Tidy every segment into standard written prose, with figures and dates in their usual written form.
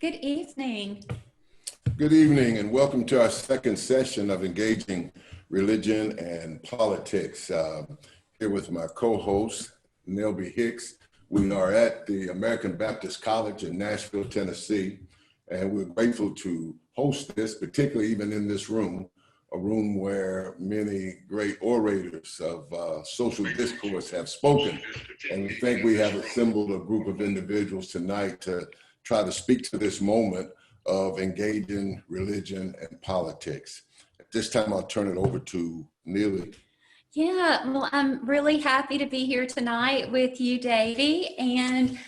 Good evening. Good evening and welcome to our second session of Engaging Religion and Politics. Here with my co-host, Neal Hicks. We are at the American Baptist College in Nashville, Tennessee, and we're grateful to host this, particularly even in this room, a room where many great orators of social discourse have spoken. And we think we have assembled a group of individuals tonight to try to speak to this moment of engaging religion and politics. At this time, I'll turn it over to Neal. Yeah, well, I'm really happy to be here tonight with you, Davey, and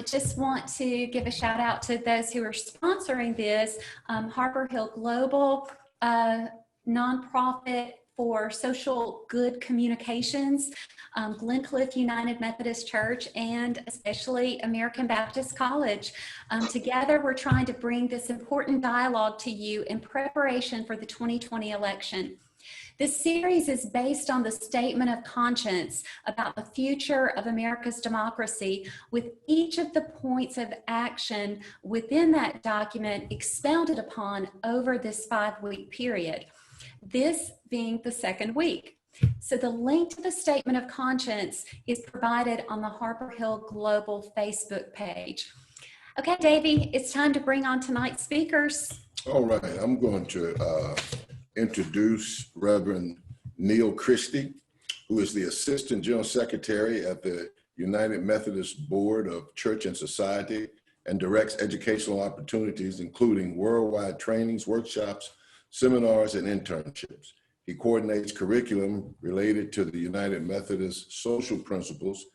just want to give a shout out to those who are sponsoring this. Harbor Hill Global, nonprofit for social good communications, Glencliff United Methodist Church, and especially American Baptist College. Together, we're trying to bring this important dialogue to you in preparation for the 2020 election. This series is based on the statement of conscience about the future of America's democracy, with each of the points of action within that document expounded upon over this 5-week period, this being the second week. So the link to the statement of conscience is provided on the Harbor Hill Global Facebook page. Okay, Davey, it's time to bring on tonight's speakers. All right, I'm going to introduce Reverend Neal Christie, who is the Assistant General Secretary at the United Methodist Board of Church and Society and directs educational opportunities, including worldwide trainings, workshops, seminars, and internships. He coordinates curriculum related to the United Methodist social principles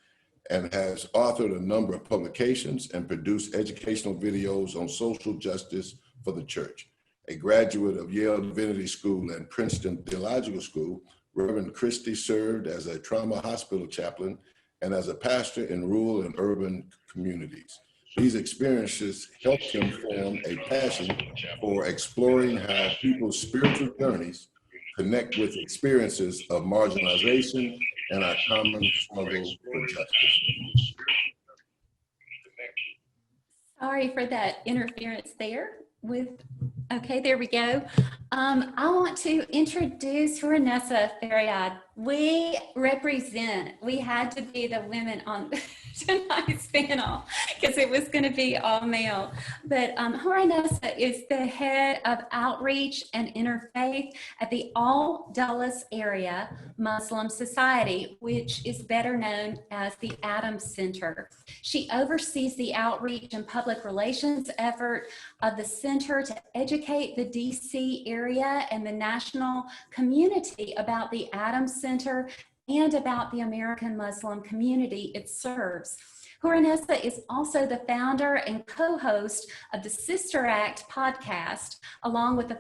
and has authored a number of publications and produced educational videos on social justice for the church. A graduate of Yale Divinity School and Princeton Theological School, Reverend Christie served as a trauma hospital chaplain and as a pastor in rural and urban communities. These experiences helped him form a passion for exploring how people's spiritual journeys connect with experiences of marginalization and our common struggle for justice. Sorry for that interference there okay, there we go. I want to introduce Hurunnessa Fariad. We had to be the women on tonight's panel because it was going to be all male. But Hurunnessa is the head of outreach and interfaith at the All Dulles Area Muslim Society, which is better known as the Adams Center. She oversees the outreach and public relations effort of the center to educate the DC area and the national community about the Adams Center and about the American Muslim community it serves. Hurunnessa is also the founder and co-host of the Sister Act podcast, along with a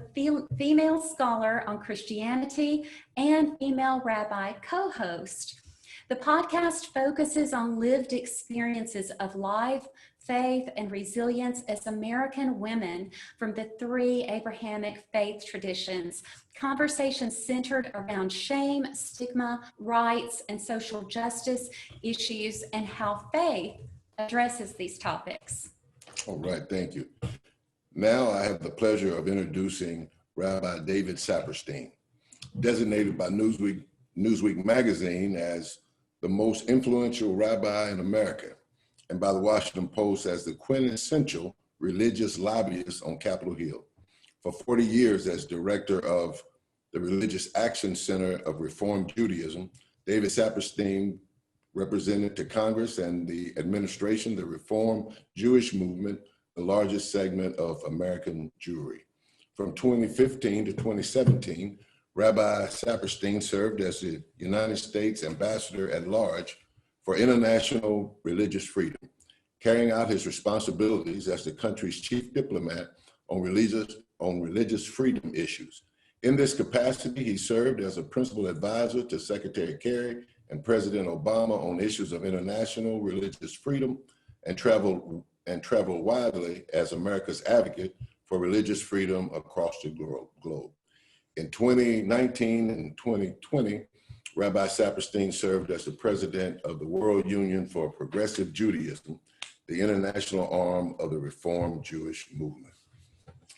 female scholar on Christianity and female rabbi co-host. The podcast focuses on lived experiences of life, faith, and resilience as American women from the 3 Abrahamic faith traditions. Conversations centered around shame, stigma, rights, and social justice issues, and how faith addresses these topics. All right, thank you. Now I have the pleasure of introducing Rabbi David Saperstein, designated by Newsweek magazine as the most influential rabbi in America, and by the Washington Post as the quintessential religious lobbyist on Capitol Hill. For 40 years as director of the Religious Action Center of Reform Judaism, David Saperstein represented to Congress and the administration the Reform Jewish movement, the largest segment of American Jewry. From 2015 to 2017, Rabbi Saperstein served as the United States Ambassador at Large for International Religious Freedom, carrying out his responsibilities as the country's chief diplomat on religious freedom issues. In this capacity, he served as a principal advisor to Secretary Kerry and President Obama on issues of international religious freedom, and traveled widely as America's advocate for religious freedom across the globe. In 2019 and 2020, Rabbi Saperstein served as the president of the World Union for Progressive Judaism, the international arm of the Reformed Jewish movement.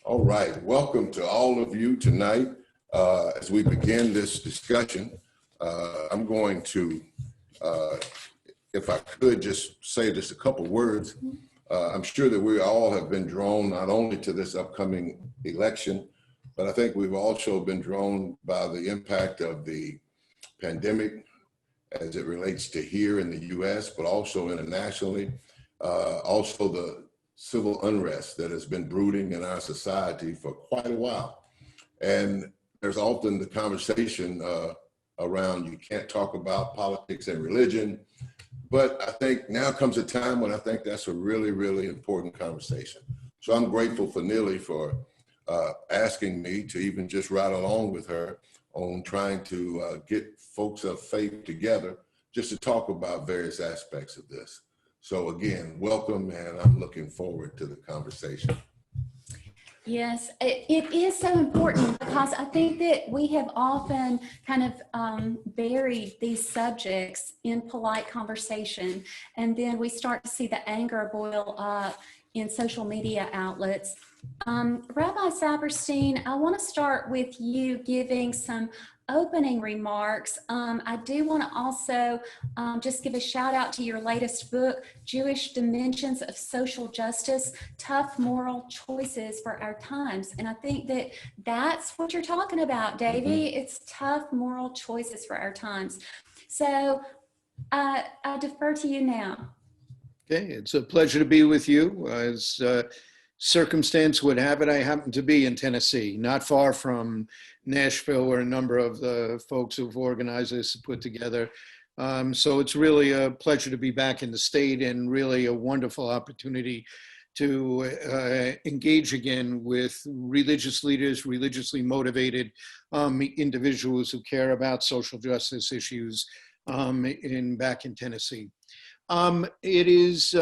All right, welcome to all of you tonight. As we begin this discussion, I'm going to, if I could just say just a couple words. I'm sure that we all have been drawn not only to this upcoming election, but I think we've also been drawn by the impact of the pandemic as it relates to here in the US, but also internationally. Also the civil unrest that has been brooding in our society for quite a while. And there's often the conversation around you can't talk about politics and religion, but I think now comes a time when I think that's a really, really important conversation. So I'm grateful for Neely for asking me to even just ride along with her on trying to get folks of faith together just to talk about various aspects of this. So again, welcome, and I'm looking forward to the conversation. Yes, it is so important because I think that we have often kind of buried these subjects in polite conversation, and then we start to see the anger boil up in social media outlets. Rabbi Saperstein, I want to start with you giving some opening remarks. I do want to also just give a shout out to your latest book, Jewish Dimensions of Social Justice, Tough Moral Choices for Our Times. And I think that that's what you're talking about, Davey. It's tough moral choices for our times. So I defer to you now. Okay, it's a pleasure to be with you. As circumstance would have it, I happen to be in Tennessee, not far from Nashville, where a number of the folks who've organized this put together. So it's really a pleasure to be back in the state and really a wonderful opportunity to engage again with religious leaders, religiously motivated individuals who care about social justice issues back in Tennessee. It is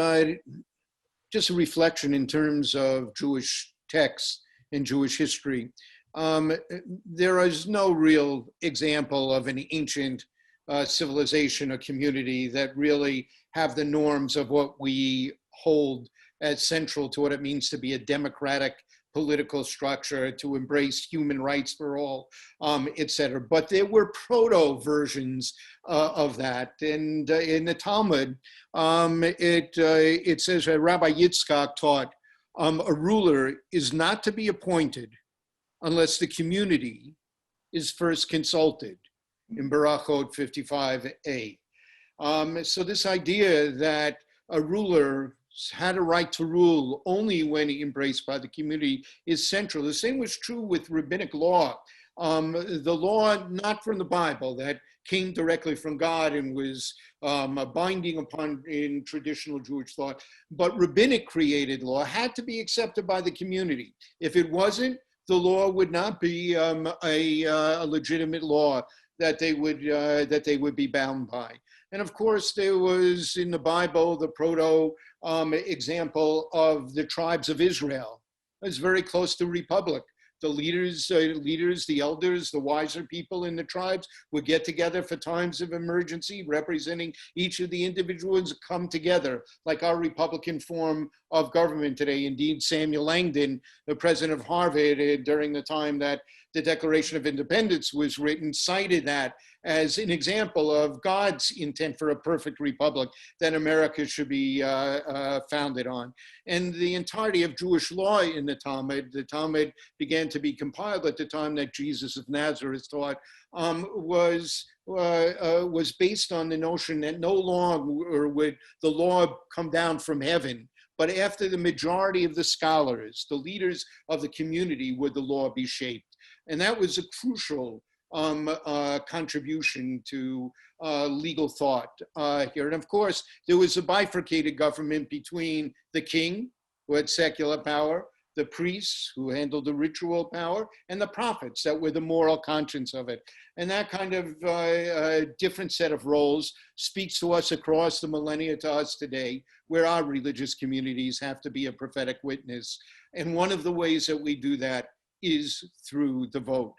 just a reflection in terms of Jewish texts and Jewish history. There is no real example of an ancient civilization or community that really have the norms of what we hold as central to what it means to be a democratic political structure, to embrace human rights for all, et cetera. But there were proto versions of that. And in the Talmud, it says Rabbi Yitzchak taught, a ruler is not to be appointed unless the community is first consulted, in Barachot 55a. So this idea that a ruler had a right to rule only when embraced by the community is central. The same was true with rabbinic law. The law not from the Bible that came directly from God and was binding upon in traditional Jewish thought, but rabbinic created law had to be accepted by the community. If it wasn't, the law would not be a legitimate law that they would be bound by. And of course, there was in the Bible the proto example of the tribes of Israel. It's very close to republic. The leaders, the elders, the wiser people in the tribes would get together for times of emergency, representing each of the individuals come together, like our Republican form of government today. Indeed, Samuel Langdon, the president of Harvard, during the time that the Declaration of Independence was written, cited that as an example of God's intent for a perfect republic that America should be founded on. And the entirety of Jewish law in the Talmud began to be compiled at the time that Jesus of Nazareth taught, was based on the notion that no longer would the law come down from heaven, but after the majority of the scholars, the leaders of the community, would the law be shaped. And that was a crucial contribution to legal thought here. And of course, there was a bifurcated government between the king, who had secular power, the priests, who handled the ritual power, and the prophets, that were the moral conscience of it. And that kind of different set of roles speaks to us across the millennia, to us today, where our religious communities have to be a prophetic witness. And one of the ways that we do that is through the vote.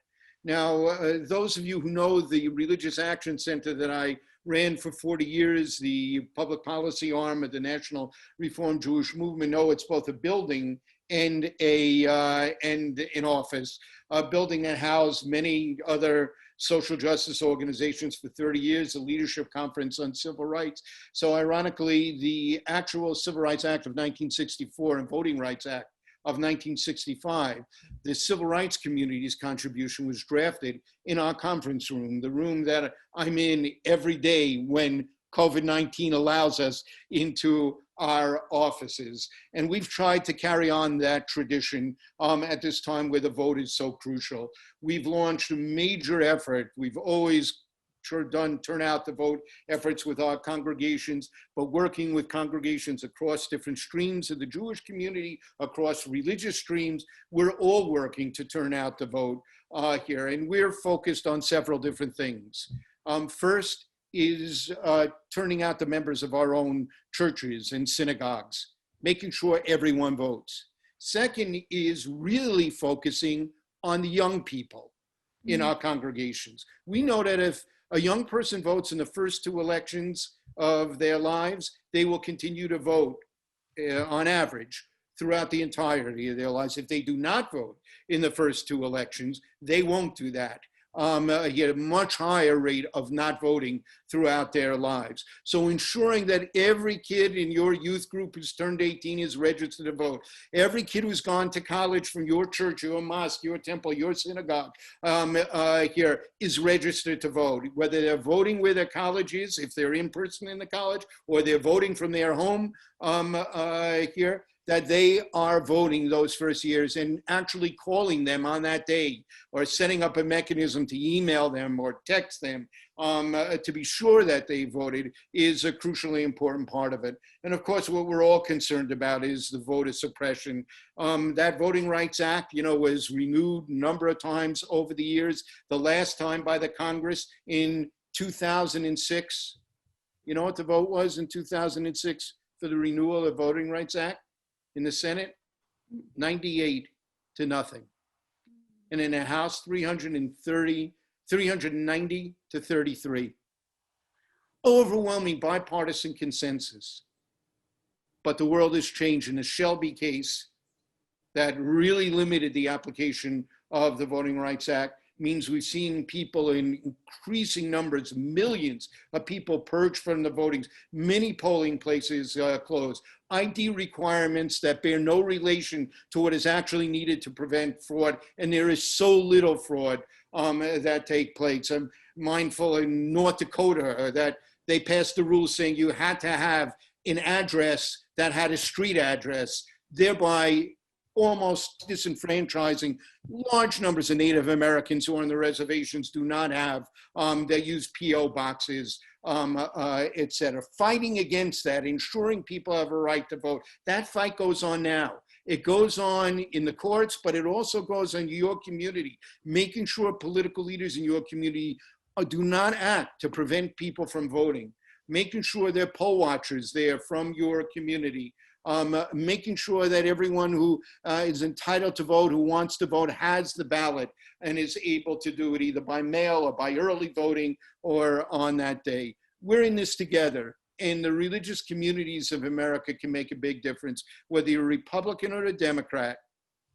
Now, those of you who know the Religious Action Center that I ran for 40 years the public policy arm of the National Reform Jewish Movement know it's both a building and an office, a building that housed many other social justice organizations for 30 years, the Leadership Conference on Civil Rights. So ironically, the actual Civil Rights Act of 1964 and Voting Rights Act of 1965, the civil rights community's contribution was drafted in our conference room, the room that I'm in every day when COVID-19 allows us into our offices. And we've tried to carry on that tradition at this time where the vote is so crucial. We've launched a major effort. We've always done turnout the vote efforts with our congregations, but working with congregations across different streams of the Jewish community, across religious streams, we're all working to turn out the vote here. And we're focused on several different things. First is turning out the members of our own churches and synagogues, making sure everyone votes. Second is really focusing on the young people in our congregations. We know that if a young person votes in the first two elections of their lives, they will continue to vote on average throughout the entirety of their lives. If they do not vote in the first two elections, they won't do that. Get a much higher rate of not voting throughout their lives. So ensuring that every kid in your youth group who's turned 18 is registered to vote. Every kid who's gone to college from your church, your mosque, your temple, your synagogue here is registered to vote. Whether they're voting where their college is, if they're in person in the college, or they're voting from their home here, that they are voting those first years and actually calling them on that day or setting up a mechanism to email them or text them to be sure that they voted is a crucially important part of it. And of course, what we're all concerned about is the voter suppression. That Voting Rights Act, was renewed a number of times over the years. The last time by the Congress in 2006. You know what the vote was in 2006 for the renewal of the Voting Rights Act? In the Senate, 98 to nothing. And in the House, 390 to 33. Overwhelming bipartisan consensus. But the world has changed. In the Shelby case that really limited the application of the Voting Rights Act means we've seen people in increasing numbers, millions of people purged from the voting, many polling places closed, ID requirements that bear no relation to what is actually needed to prevent fraud, and there is so little fraud that take place. I'm mindful in North Dakota that they passed the rule saying you had to have an address that had a street address, thereby almost disenfranchising large numbers of Native Americans who on the reservations do not have, that use PO boxes, et cetera. Fighting against that, ensuring people have a right to vote. That fight goes on now. It goes on in the courts, but it also goes on in your community, making sure political leaders in your community do not act to prevent people from voting, making sure there are poll watchers there from your community, making sure that everyone who is entitled to vote, who wants to vote, has the ballot and is able to do it either by mail or by early voting or on that day. We're in this together, and the religious communities of America can make a big difference. Whether you're a Republican or a Democrat,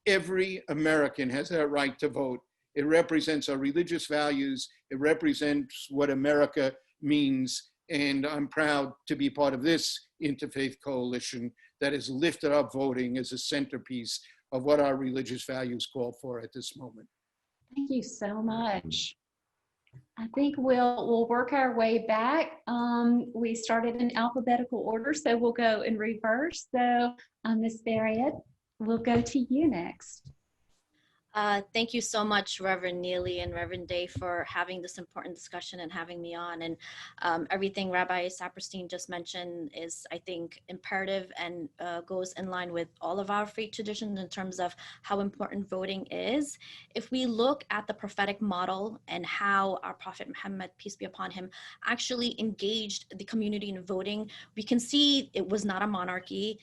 every American has that right to vote. It represents our religious values. It represents what America means. And I'm proud to be part of this interfaith coalition that has lifted up voting as a centerpiece of what our religious values call for at this moment. Thank you so much. I think we'll work our way back. We started in alphabetical order, so we'll go in reverse. So Ms. Fariad, we'll go to you next. Thank you so much, Reverend Neely and Reverend Day, for having this important discussion and having me on. And everything Rabbi Saperstein just mentioned is, I think, imperative and goes in line with all of our faith traditions in terms of how important voting is. If we look at the prophetic model and how our Prophet Muhammad, peace be upon him, actually engaged the community in voting, we can see it was not a monarchy.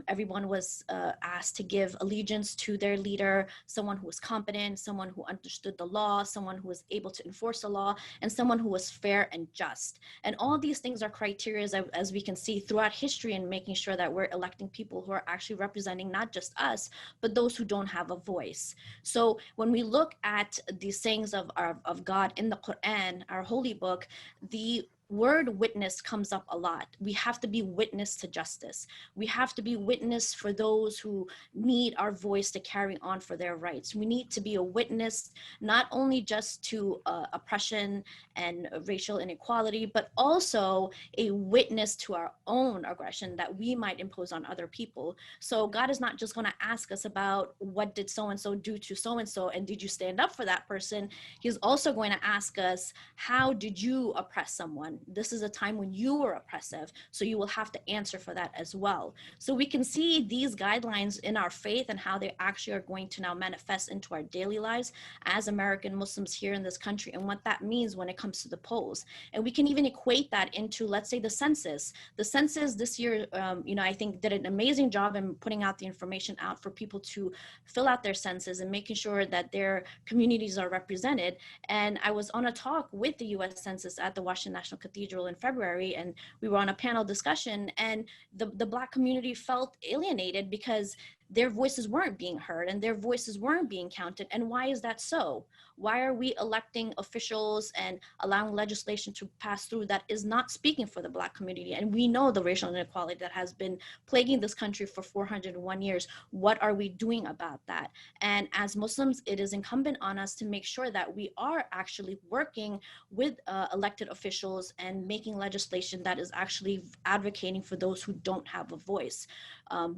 Everyone was asked to give allegiance to their leader, someone who was competent, someone who understood the law, someone who was able to enforce the law, and someone who was fair and just. And all these things are criteria, as we can see throughout history, in making sure that we're electing people who are actually representing not just us, but those who don't have a voice. So when we look at the sayings of God in the Quran, our holy book, the word witness comes up a lot. We have to be witness to justice. We have to be witness for those who need our voice to carry on for their rights. We need to be a witness not only just to oppression and racial inequality, but also a witness to our own aggression that we might impose on other people. So God is not just going to ask us about what did so-and-so do to so-and-so, and did you stand up for that person? He's also going to ask us, how did you oppress someone? This is a time when you were oppressive, so you will have to answer for that as well. So we can see these guidelines in our faith and how they actually are going to now manifest into our daily lives as American Muslims here in this country, and what that means when it comes to the polls. And we can even equate that into, let's say, the census. The census this year, I think did an amazing job in putting out the information out for people to fill out their census and making sure that their communities are represented. And I was on a talk with the U.S. Census at the Washington National Cathedral in February, and we were on a panel discussion, and the Black community felt alienated because their voices weren't being heard and their voices weren't being counted. And why is that so? Why are we electing officials and allowing legislation to pass through that is not speaking for the Black community? And we know the racial inequality that has been plaguing this country for 401 years. What are we doing about that? And as Muslims, it is incumbent on us to make sure that we are actually working with elected officials and making legislation that is actually advocating for those who don't have a voice,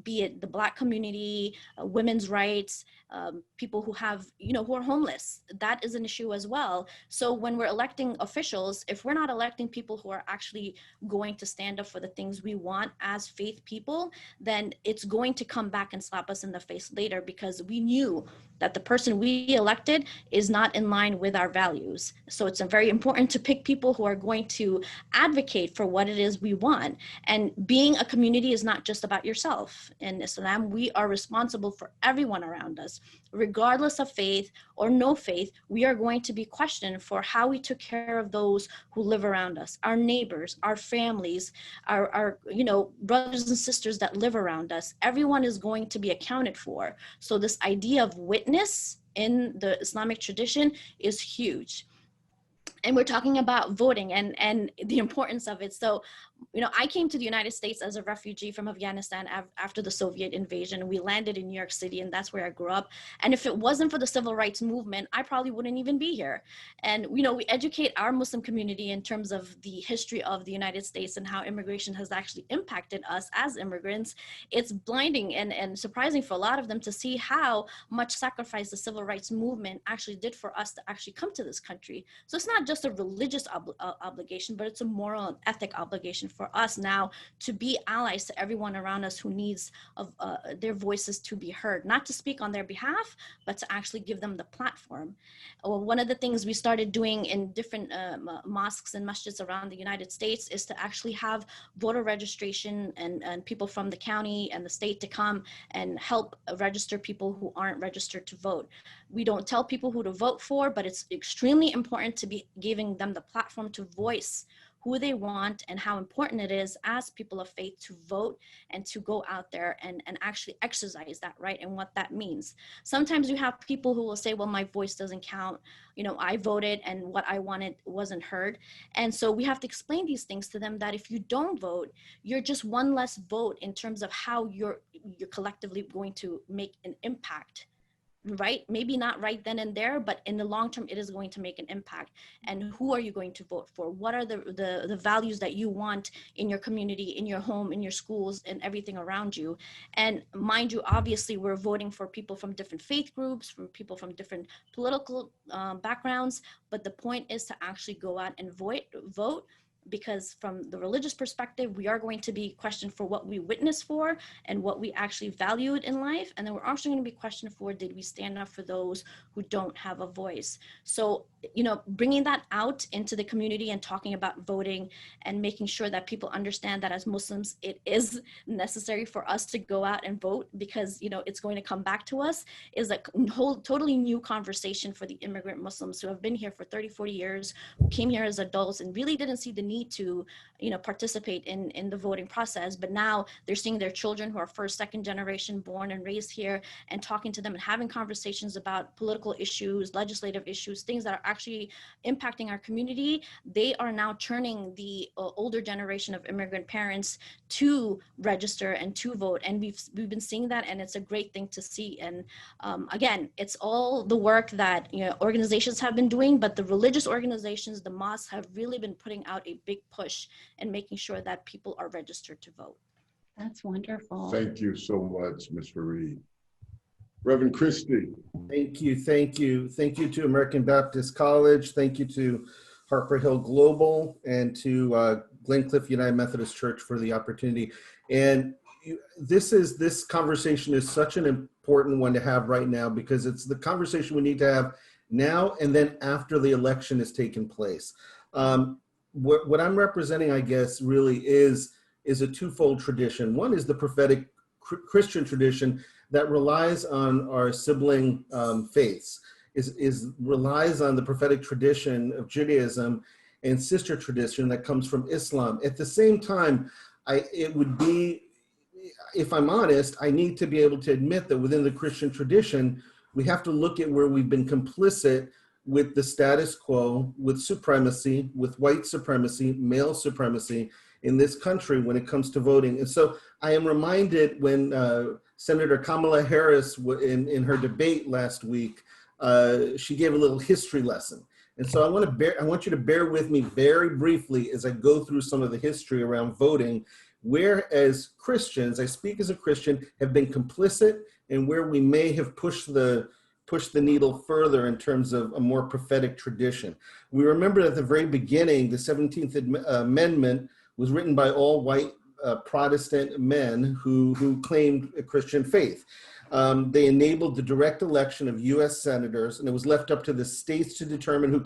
be it the Black community, women's rights, people who have, who are homeless. That is an issue as well. So when we're electing officials, if we're not electing people who are actually going to stand up for the things we want as faith people, then it's going to come back and slap us in the face later, because we knew that the person we elected is not in line with our values. So it's very important to pick people who are going to advocate for what it is we want. And being a community is not just about yourself. In Islam, we are responsible for everyone around us. Regardless of faith or no faith, we are going to be questioned for how we took care of those who live around us, our neighbors, our families, our brothers and sisters that live around us. Everyone is going to be accounted for. So this idea of witness in the Islamic tradition is huge. And we're talking about voting and the importance of it. So, I came to the United States as a refugee from Afghanistan after the Soviet invasion. We landed in New York City, and that's where I grew up. And if it wasn't for the civil rights movement, I probably wouldn't even be here. And, we educate our Muslim community in terms of the history of the United States and how immigration has actually impacted us as immigrants. It's blinding and surprising for a lot of them to see how much sacrifice the civil rights movement actually did for us to actually come to this country. So it's not just a religious obligation, but it's a moral and ethic obligation for us now to be allies to everyone around us who needs their voices to be heard, not to speak on their behalf, but to actually give them the platform. One of the things we started doing in different mosques and masjids around the United States is to actually have voter registration and people from the county and the state to come and help register people who aren't registered to vote. We don't tell people who to vote for, but it's extremely important to be giving them the platform to voice who they want and how important it is as people of faith to vote and to go out there and actually exercise that right and what that means. Sometimes you have people who will say, well, my voice doesn't count. I voted and what I wanted wasn't heard. And so we have to explain these things to them, that if you don't vote, you're just one less vote in terms of how you're collectively going to make an impact. Right? Maybe not right then and there, but in the long term, it is going to make an impact. And who are you going to vote for? What are the values that you want in your community, in your home, in your schools, and everything around you? And mind you, obviously, we're voting for people from different faith groups, from people from different political backgrounds. But the point is to actually go out and vote because from the religious perspective, we are going to be questioned for what we witnessed for and what we actually valued in life. And then we're also going to be questioned for, did we stand up for those who don't have a voice? So, you know, bringing that out into the community and talking about voting and making sure that people understand that as Muslims, it is necessary for us to go out and vote because, you know, it's going to come back to us, is a whole totally new conversation for the immigrant Muslims who have been here for 30, 40 years, who came here as adults and really didn't see the need to, you know, participate in the voting process. But now they're seeing their children who are first, second generation born and raised here and talking to them and having conversations about political issues, legislative issues, things that are actually impacting our community. They are now turning the older generation of immigrant parents to register and to vote. And we've been seeing that, and it's a great thing to see. And again, it's all the work that, you know, organizations have been doing, but the religious organizations, the mosques, have really been putting out a big push and making sure that people are registered to vote. That's wonderful. Thank you so much, Ms. Fariad. Reverend Christie. Thank you, thank you. Thank you to American Baptist College. Thank you to Harper Hill Global and to Glencliff United Methodist Church for the opportunity. And this conversation is such an important one to have right now because it's the conversation we need to have now and then after the election has taken place. What I'm representing, I guess, really is a twofold tradition. One is the prophetic Christian tradition that relies on our sibling faiths, relies on the prophetic tradition of Judaism and sister tradition that comes from Islam. At the same time, it would be, if I'm honest, I need to be able to admit that within the Christian tradition, we have to look at where we've been complicit with the status quo, with supremacy, with white supremacy, male supremacy in this country when it comes to voting. And so I am reminded when Senator Kamala Harris in her debate last week, she gave a little history lesson. And so I want you to bear with me very briefly as I go through some of the history around voting, where as Christians, I speak as a Christian, have been complicit and where we may have pushed the needle further in terms of a more prophetic tradition. We remember at the very beginning, the 17th Amendment was written by all white Protestant men who claimed a Christian faith. They enabled the direct election of US senators, and it was left up to the states to determine who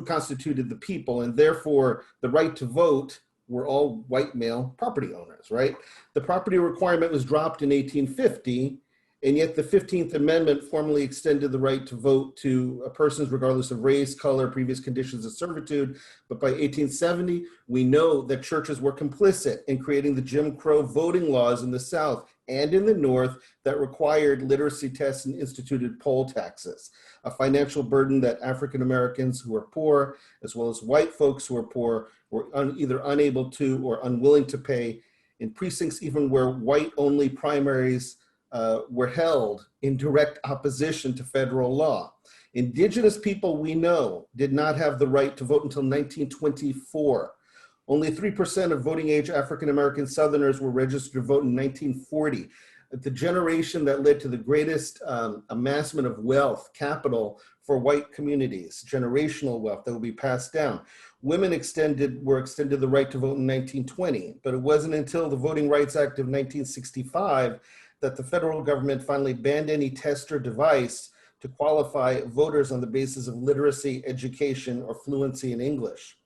constituted the people, and therefore the right to vote were all white male property owners, right? The property requirement was dropped in 1850, and yet the 15th Amendment formally extended the right to vote to persons regardless of race, color, previous conditions of servitude. But by 1870, we know that churches were complicit in creating the Jim Crow voting laws in the South and in the North that required literacy tests and instituted poll taxes, a financial burden that African Americans who are poor, as well as white folks who are poor, were either unable to or unwilling to pay in precincts even where white-only primaries were held in direct opposition to federal law. Indigenous people, we know, did not have the right to vote until 1924. Only 3% of voting age African-American Southerners were registered to vote in 1940. The generation that led to the greatest amassment of wealth, capital for white communities, generational wealth that will be passed down. Women were extended the right to vote in 1920, but it wasn't until the Voting Rights Act of 1965 that the federal government finally banned any test or device to qualify voters on the basis of literacy, education, or fluency in English.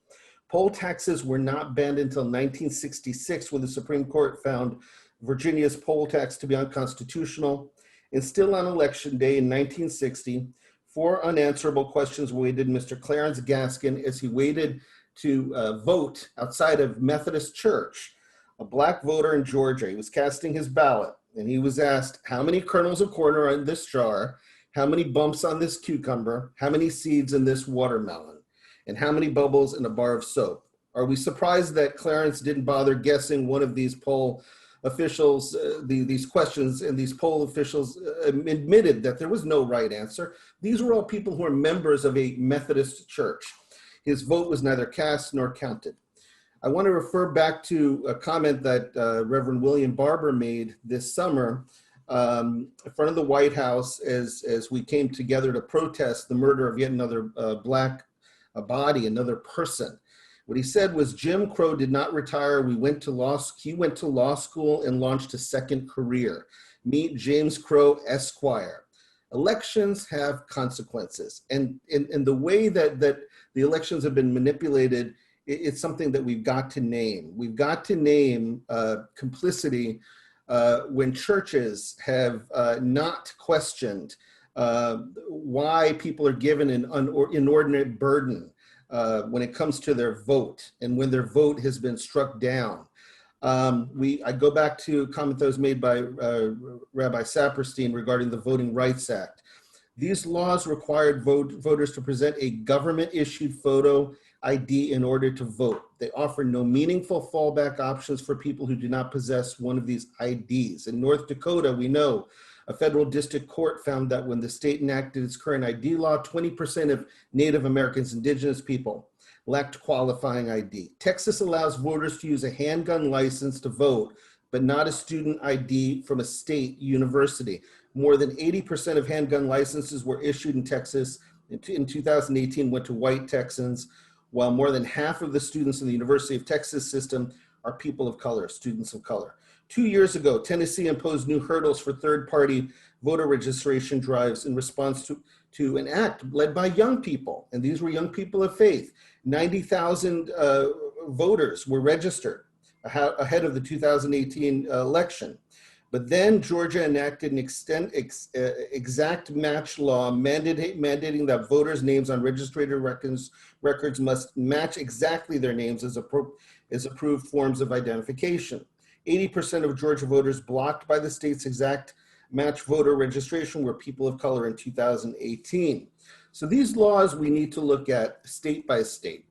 Poll taxes were not banned until 1966 when the Supreme Court found Virginia's poll tax to be unconstitutional. And still on election day in 1960, 4 unanswerable questions awaited Mr. Clarence Gaskin as he waited to vote outside of Methodist Church, a black voter in Georgia. He was casting his ballot and he was asked, how many kernels of corn are in this jar? How many bumps on this cucumber? How many seeds in this watermelon? And how many bubbles in a bar of soap? Are we surprised that Clarence didn't bother guessing one of these poll officials, these questions, and these poll officials admitted that there was no right answer? These were all people who are members of a Methodist church. His vote was neither cast nor counted. I want to refer back to a comment that Reverend William Barber made this summer in front of the White House as we came together to protest the murder of yet another black a body, another person. What he said was Jim Crow did not retire. He went to law school and launched a second career. Meet James Crow, Esquire. Elections have consequences. And in the way that the elections have been manipulated, it's something that we've got to name. We've got to name complicity when churches have not questioned why people are given an inordinate burden when it comes to their vote and when their vote has been struck down. I go back to a comment that was made by Rabbi Saperstein regarding the Voting Rights Act. These laws required voters to present a government-issued photo ID in order to vote. They offer no meaningful fallback options for people who do not possess one of these IDs. In North Dakota, we know a federal district court found that when the state enacted its current ID law, 20% of Native Americans, indigenous people, lacked qualifying ID. Texas allows voters to use a handgun license to vote, but not a student ID from a state university. More than 80% of handgun licenses were issued in Texas in 2018 went to white Texans, while more than half of the students in the University of Texas system are people of color, students of color. 2 years ago, Tennessee imposed new hurdles for third-party voter registration drives in response to an act led by young people, and these were young people of faith. 90,000 voters were registered ahead of the 2018 election. But then Georgia enacted an exact match law mandating that voters' names on registered records must match exactly their names as approved forms of identification. 80% of Georgia voters blocked by the state's exact match voter registration were people of color in 2018. So these laws we need to look at state by state,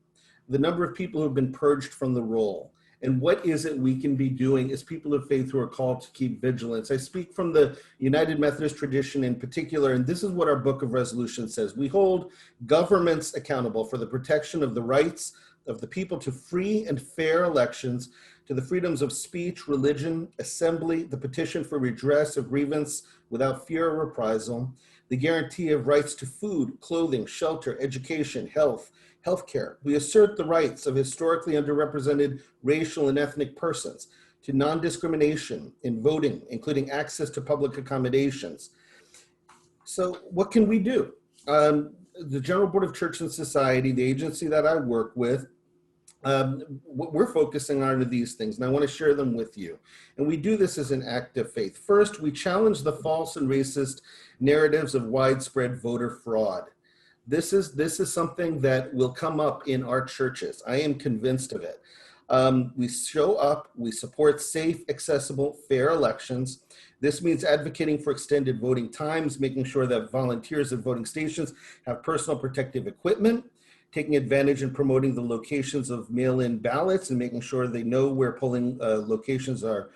the number of people who have been purged from the roll, and what is it we can be doing as people of faith who are called to keep vigilance. I speak from the United Methodist tradition in particular, and this is what our Book of Resolution says. We hold governments accountable for the protection of the rights of the people to free and fair elections, to the freedoms of speech, religion, assembly, the petition for redress of grievance without fear of reprisal, the guarantee of rights to food, clothing, shelter, education, healthcare. We assert the rights of historically underrepresented racial and ethnic persons to non-discrimination in voting, including access to public accommodations. So what can we do? The General Board of Church and Society, the agency that I work with, what we're focusing on are these things, and I want to share them with you. And we do this as an act of faith. First, we challenge the false and racist narratives of widespread voter fraud. This is something that will come up in our churches. I am convinced of it. We show up, we support safe, accessible, fair elections. This means advocating for extended voting times, making sure that volunteers at voting stations have personal protective equipment, taking advantage and promoting the locations of mail-in ballots and making sure they know where polling locations are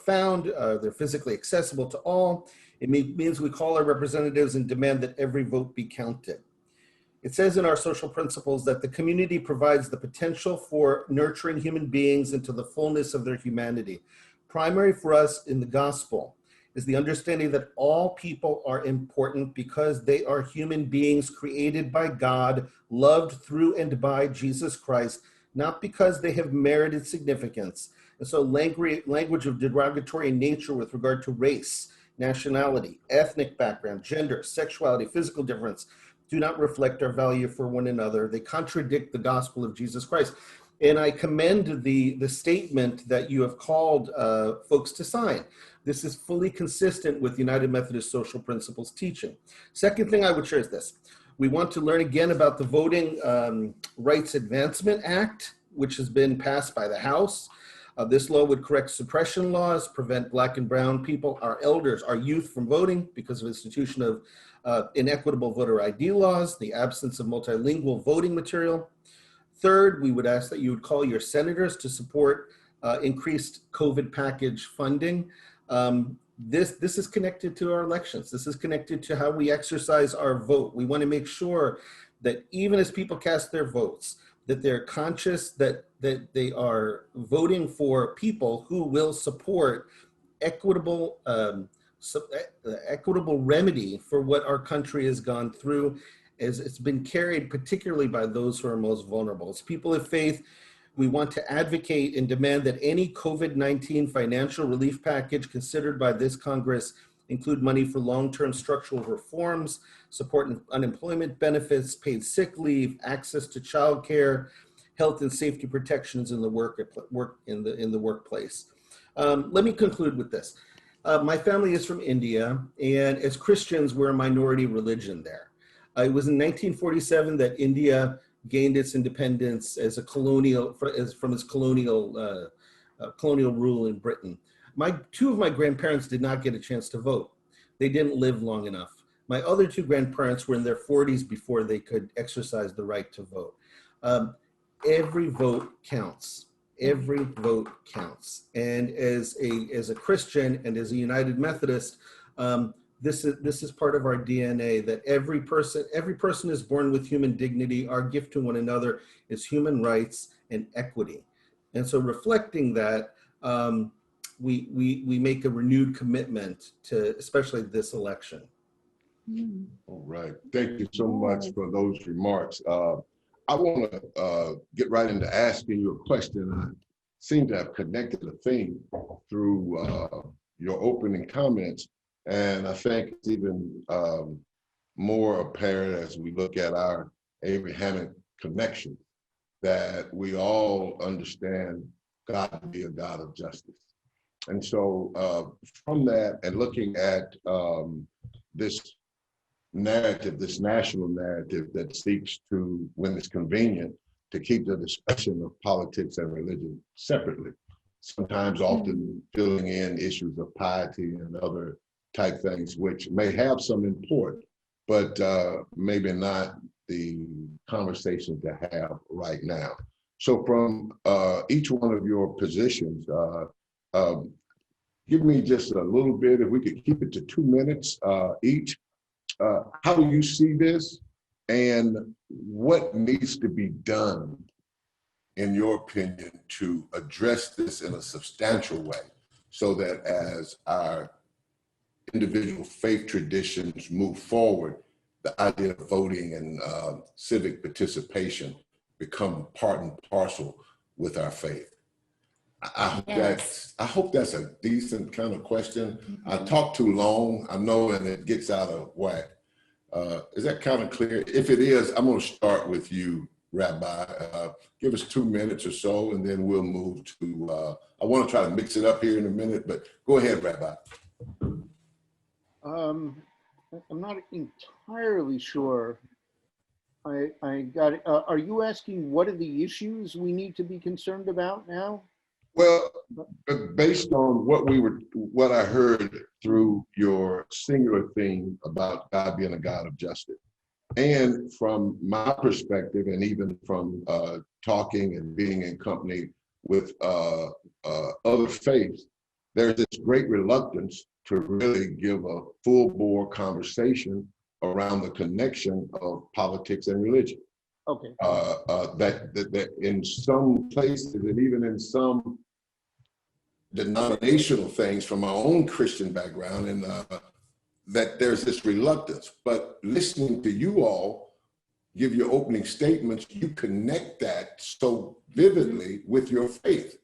found, they're physically accessible to all. It means we call our representatives and demand that every vote be counted. It says in our social principles that the community provides the potential for nurturing human beings into the fullness of their humanity. Primary for us in the gospel is the understanding that all people are important because they are human beings created by God, loved through and by Jesus Christ, not because they have merited significance. And so language of derogatory nature with regard to race, nationality, ethnic background, gender, sexuality, physical difference, do not reflect our value for one another. They contradict the gospel of Jesus Christ. And I commend the statement that you have called folks to sign. This is fully consistent with United Methodist Social Principles teaching. Second thing I would share is this. We want to learn again about the Voting Rights Advancement Act, which has been passed by the House. This law would correct suppression laws, prevent Black and brown people, our elders, our youth from voting because of institution of inequitable voter ID laws, the absence of multilingual voting material. Third, we would ask that you would call your senators to support increased COVID package funding. This is connected to our elections. This is connected to how we exercise our vote. We want to make sure that even as people cast their votes, that they're conscious that they are voting for people who will support equitable remedy for what our country has gone through. as it's been carried particularly by those who are most vulnerable. As people of faith, we want to advocate and demand that any COVID-19 financial relief package considered by this Congress include money for long-term structural reforms, support unemployment benefits, paid sick leave, access to childcare, health and safety protections in the workplace. Let me conclude with this. My family is from India, and as Christians, we're a minority religion there. It was in 1947 that India gained its independence as a colonial, from its colonial rule in Britain. Two of my grandparents did not get a chance to vote. They didn't live long enough. My other two grandparents were in their 40s before they could exercise the right to vote. Every vote counts. Every vote counts. And as a Christian and as a United Methodist, this is part of our DNA, that every person is born with human dignity. Our gift to one another is human rights and equity. And so reflecting that, we make a renewed commitment to especially this election. All right. Thank you so much for those remarks. I want to get right into asking you a question. I seem to have connected a theme through your opening comments, and I think it's even more apparent as we look at our Abrahamic connection, that we all understand God to be a God of justice. And so from that and looking at this narrative, this national narrative that seeks to, when it's convenient, to keep the discussion of politics and religion separately, sometimes often filling in issues of piety and other type things, which may have some import, but maybe not the conversation to have right now. So from each one of your positions, give me just a little bit, if we could keep it to 2 minutes each. How do you see this, and what needs to be done, in your opinion, to address this in a substantial way, so that as our individual faith traditions move forward, the idea of voting and civic participation become part and parcel with our faith? I hope that's a decent kind of question. I talk too long, I know, and it gets out of whack. Is that kind of clear? If it is, I'm going to start with you, Rabbi. Give us 2 minutes or so, and then we'll move to, I want to try to mix it up here in a minute, but go ahead, Rabbi. I'm not entirely sure I got it. Are you asking what are the issues we need to be concerned about now? Well, based on what I heard through your singular theme about God being a God of justice, and from my perspective, and even from talking and being in company with other faiths, there's this great reluctance to really give a full-bore conversation around the connection of politics and religion. Okay. That in some places, and even in some denominational things from my own Christian background, and that there's this reluctance. But listening to you all give your opening statements, you connect that so vividly with your faith.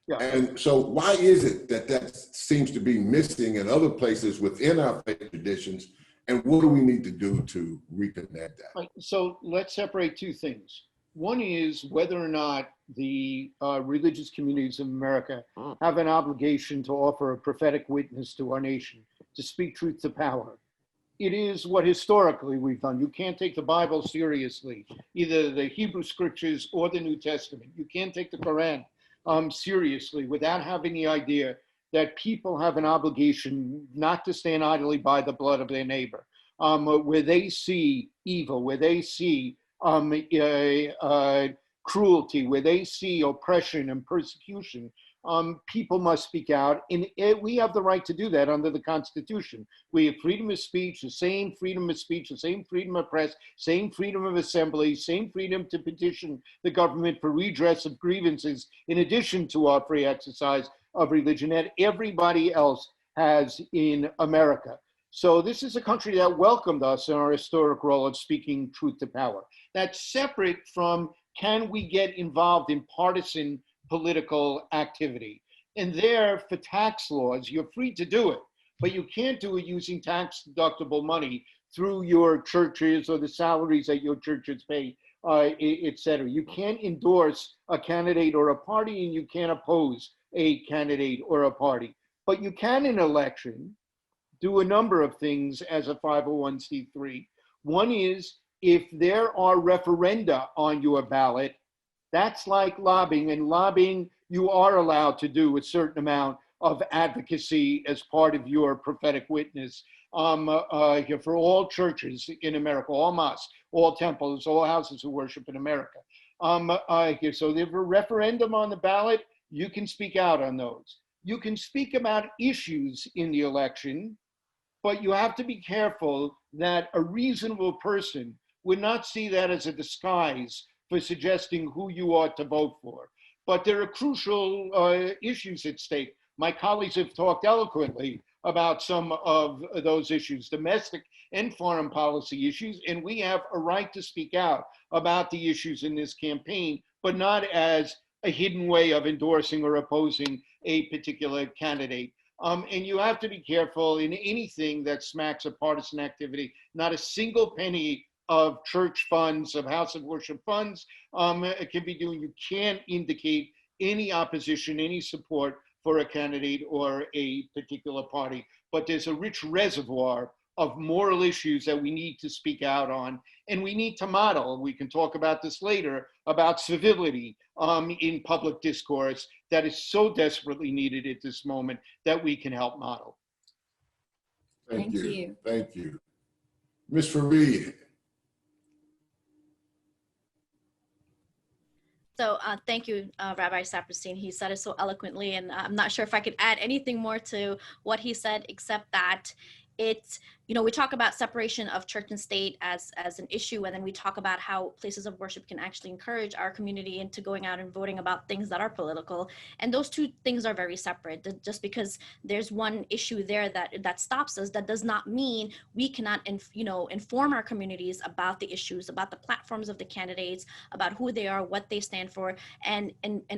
Yeah. And so why is it that seems to be missing in other places within our faith traditions? And what do we need to do to reconnect that? Right. So let's separate two things. One is whether or not the religious communities of America have an obligation to offer a prophetic witness to our nation, to speak truth to power. It is what historically we've done. You can't take the Bible seriously, either the Hebrew scriptures or the New Testament. You can't take the Quran seriously without having the idea that people have an obligation not to stand idly by the blood of their neighbor, where they see evil, where they see cruelty, where they see oppression and persecution. People must speak out, and we have the right to do that under the Constitution. We have freedom of speech, the same freedom of speech, the same freedom of press, same freedom of assembly, same freedom to petition the government for redress of grievances, in addition to our free exercise of religion that everybody else has in America. So this is a country that welcomed us in our historic role of speaking truth to power. That's separate from, can we get involved in partisan political activity? And there, for tax laws, you're free to do it, but you can't do it using tax deductible money through your churches or the salaries that your churches pay, et cetera. You can't endorse a candidate or a party, and you can't oppose a candidate or a party. But you can, in an election, do a number of things as a 501c3. One is, if there are referenda on your ballot, that's like lobbying, and lobbying, you are allowed to do a certain amount of advocacy as part of your prophetic witness for all churches in America, all mosques, all temples, all houses of worship in America. So there's a referendum on the ballot, you can speak out on those. You can speak about issues in the election, but you have to be careful that a reasonable person would not see that as a disguise for suggesting who you ought to vote for. But there are crucial issues at stake. My colleagues have talked eloquently about some of those issues, domestic and foreign policy issues, and we have a right to speak out about the issues in this campaign, but not as a hidden way of endorsing or opposing a particular candidate. And you have to be careful in anything that smacks of partisan activity. Not a single penny of church funds, of house of worship funds, it can be doing. You can't indicate any opposition, any support for a candidate or a particular party. But there's a rich reservoir of moral issues that we need to speak out on, and we need to model. We can talk about this later, about civility in public discourse that is so desperately needed at this moment that we can help model. Thank Thank you. you. Thank you. Ms. Fariad. So thank you, Rabbi Saperstein. He said it so eloquently, and I'm not sure if I could add anything more to what he said, except that it's, we talk about separation of church and state as an issue, and then we talk about how places of worship can actually encourage our community into going out and voting about things that are political. And those two things are very separate. Just because there's one issue there that stops us, that does not mean we cannot, inform our communities about the issues, about the platforms of the candidates, about who they are, what they stand for, and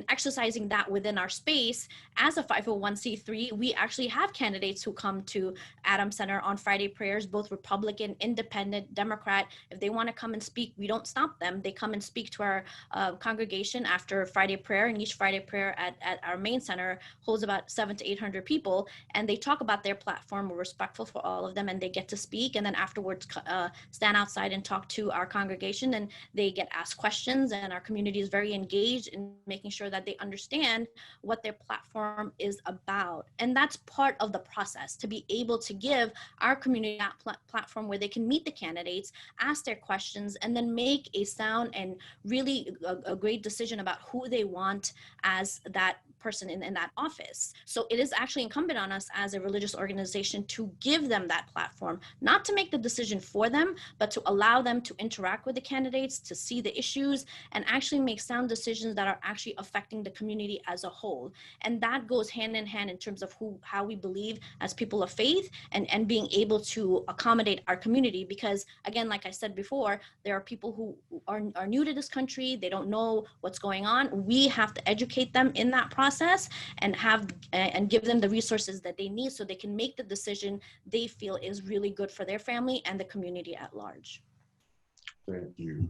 exercising that within our space. As a 501c3, we actually have candidates who come to Adams Center on Friday prayers, both Republican, Independent, Democrat. If they want to come and speak, we don't stop them. They come and speak to our congregation after Friday prayer, and each Friday prayer at our main center holds about 700 to 800 people, and they talk about their platform. We're respectful for all of them, and they get to speak, and then afterwards stand outside and talk to our congregation, and they get asked questions, and our community is very engaged in making sure that they understand what their platform is about. And that's part of the process, to be able to give our community that platform where they can meet the candidates, ask their questions, and then make a sound and really a great decision about who they want as that person in that office. So it is actually incumbent on us as a religious organization to give them that platform, not to make the decision for them, but to allow them to interact with the candidates, to see the issues, and actually make sound decisions that are actually affecting the community as a whole. And that goes hand in hand in terms of how we believe as people of faith, and being able to accommodate our community. Because again, like I said before, there are people who are new to this country, they don't know what's going on. We have to educate them in that process and give them the resources that they need so they can make the decision they feel is really good for their family and the community at large. Thank you.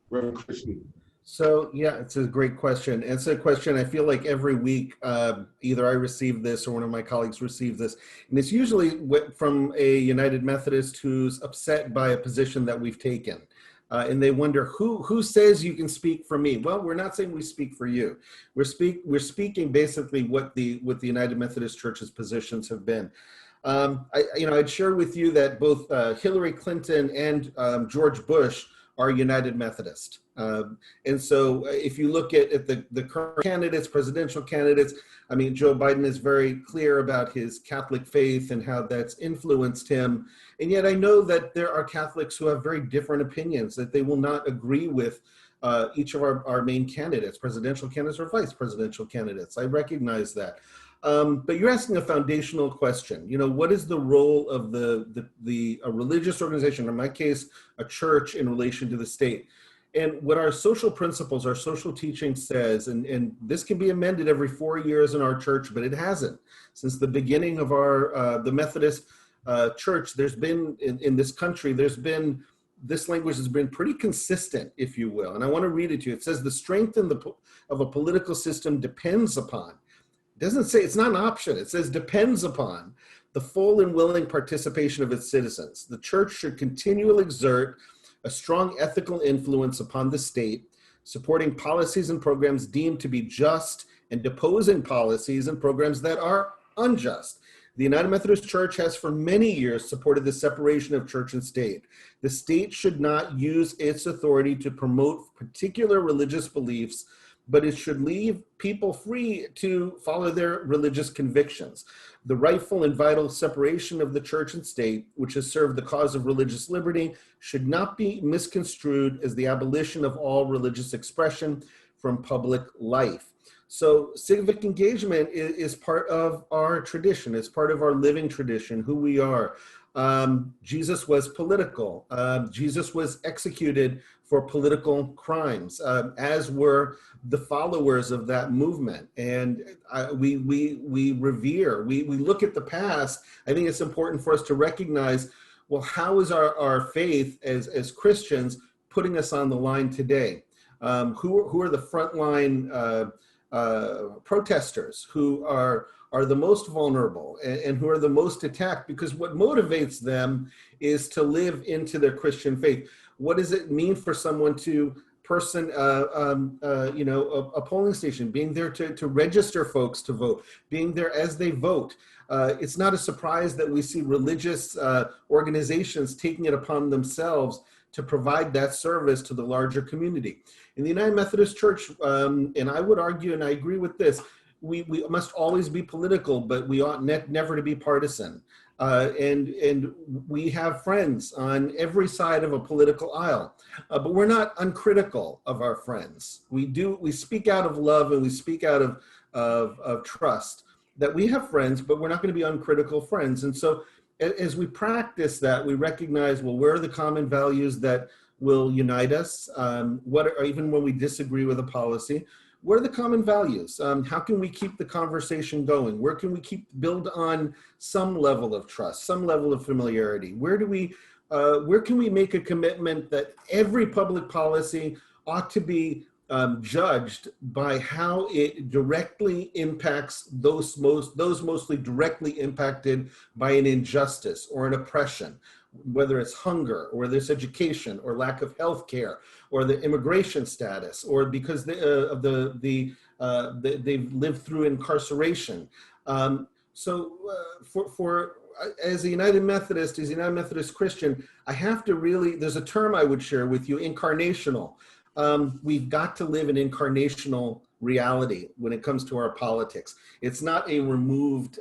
Reverend Christie. So yeah, it's a great question. It's a question I feel like every week, either I receive this or one of my colleagues receives this. And it's usually from a United Methodist who's upset by a position that we've taken. And they wonder, who says you can speak for me? Well, we're not saying we speak for you. We're speaking basically what the United Methodist Church's positions have been. I'd share with you that both Hillary Clinton and George Bush are United Methodist. And so if you look at the current candidates, presidential candidates, I mean, Joe Biden is very clear about his Catholic faith and how that's influenced him. And yet I know that there are Catholics who have very different opinions, that they will not agree with each of our main candidates, presidential candidates or vice presidential candidates. I recognize that. But you're asking a foundational question. You know, what is the role of a religious organization, in my case, a church, in relation to the state? And what our social principles, our social teaching says, and this can be amended every 4 years in our church, but it hasn't. Since the beginning of the Methodist church, there's been, in this country, this language has been pretty consistent, if you will. And I want to read it to you. It says, the strength of a political system depends upon, it doesn't say, it's not an option, it says depends upon the full and willing participation of its citizens. The church should continually exert a strong ethical influence upon the state, supporting policies and programs deemed to be just and opposing policies and programs that are unjust. The United Methodist Church has for many years supported the separation of church and state. The state should not use its authority to promote particular religious beliefs, but it should leave people free to follow their religious convictions. The rightful and vital separation of the church and state, which has served the cause of religious liberty, should not be misconstrued as the abolition of all religious expression from public life. So civic engagement is part of our tradition. It's part of our living tradition, who we are. Jesus was political. Jesus was executed for political crimes, as were the followers of that movement. And we revere, we look at the past. I think it's important for us to recognize, well, how is our faith as Christians putting us on the line today? Who are the frontline protesters who are the most vulnerable and who are the most attacked? Because what motivates them is to live into their Christian faith. What does it mean for someone to a polling station, being there to register folks to vote, being there as they vote? It's not a surprise that we see religious organizations taking it upon themselves to provide that service to the larger community. In the United Methodist Church, and I would argue, and I agree with this, we must always be political, but we ought never to be partisan. And we have friends on every side of a political aisle, but we're not uncritical of our friends. We speak out of love, and we speak out of trust that we have friends, but we're not going to be uncritical friends. And so as we practice that, we recognize, well, where are the common values that will unite us? Even when we disagree with a policy, what are the common values? How can we keep the conversation going? Where can we build on some level of trust, some level of familiarity? Where can we make a commitment that every public policy ought to be judged by how it directly impacts those mostly directly impacted by an injustice or an oppression, whether it's hunger or there's education or lack of health care or the immigration status, or because they've lived through incarceration. As a United Methodist Christian, I have to really, there's a term I would share with you, incarnational. We've got to live an incarnational reality when it comes to our politics. It's not a removed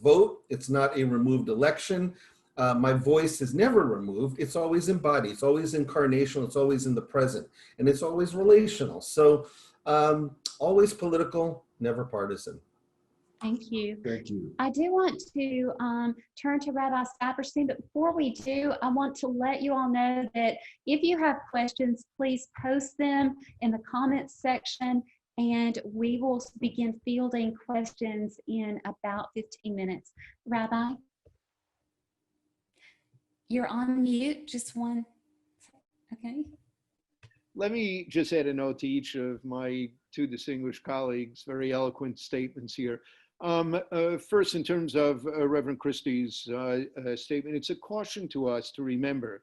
vote. It's not a removed election. My voice is never removed. It's always embodied. It's always incarnational. It's always in the present. And it's always relational. So always political, never partisan. Thank you. Thank you. I do want to turn to Rabbi Saperstein, but before we do, I want to let you all know that if you have questions, please post them in the comments section, and we will begin fielding questions in about 15 minutes. Rabbi, you're on mute, just one. Okay. Let me just add a note to each of my two distinguished colleagues' very eloquent statements here. First, in terms of Reverend Christie's statement, it's a caution to us to remember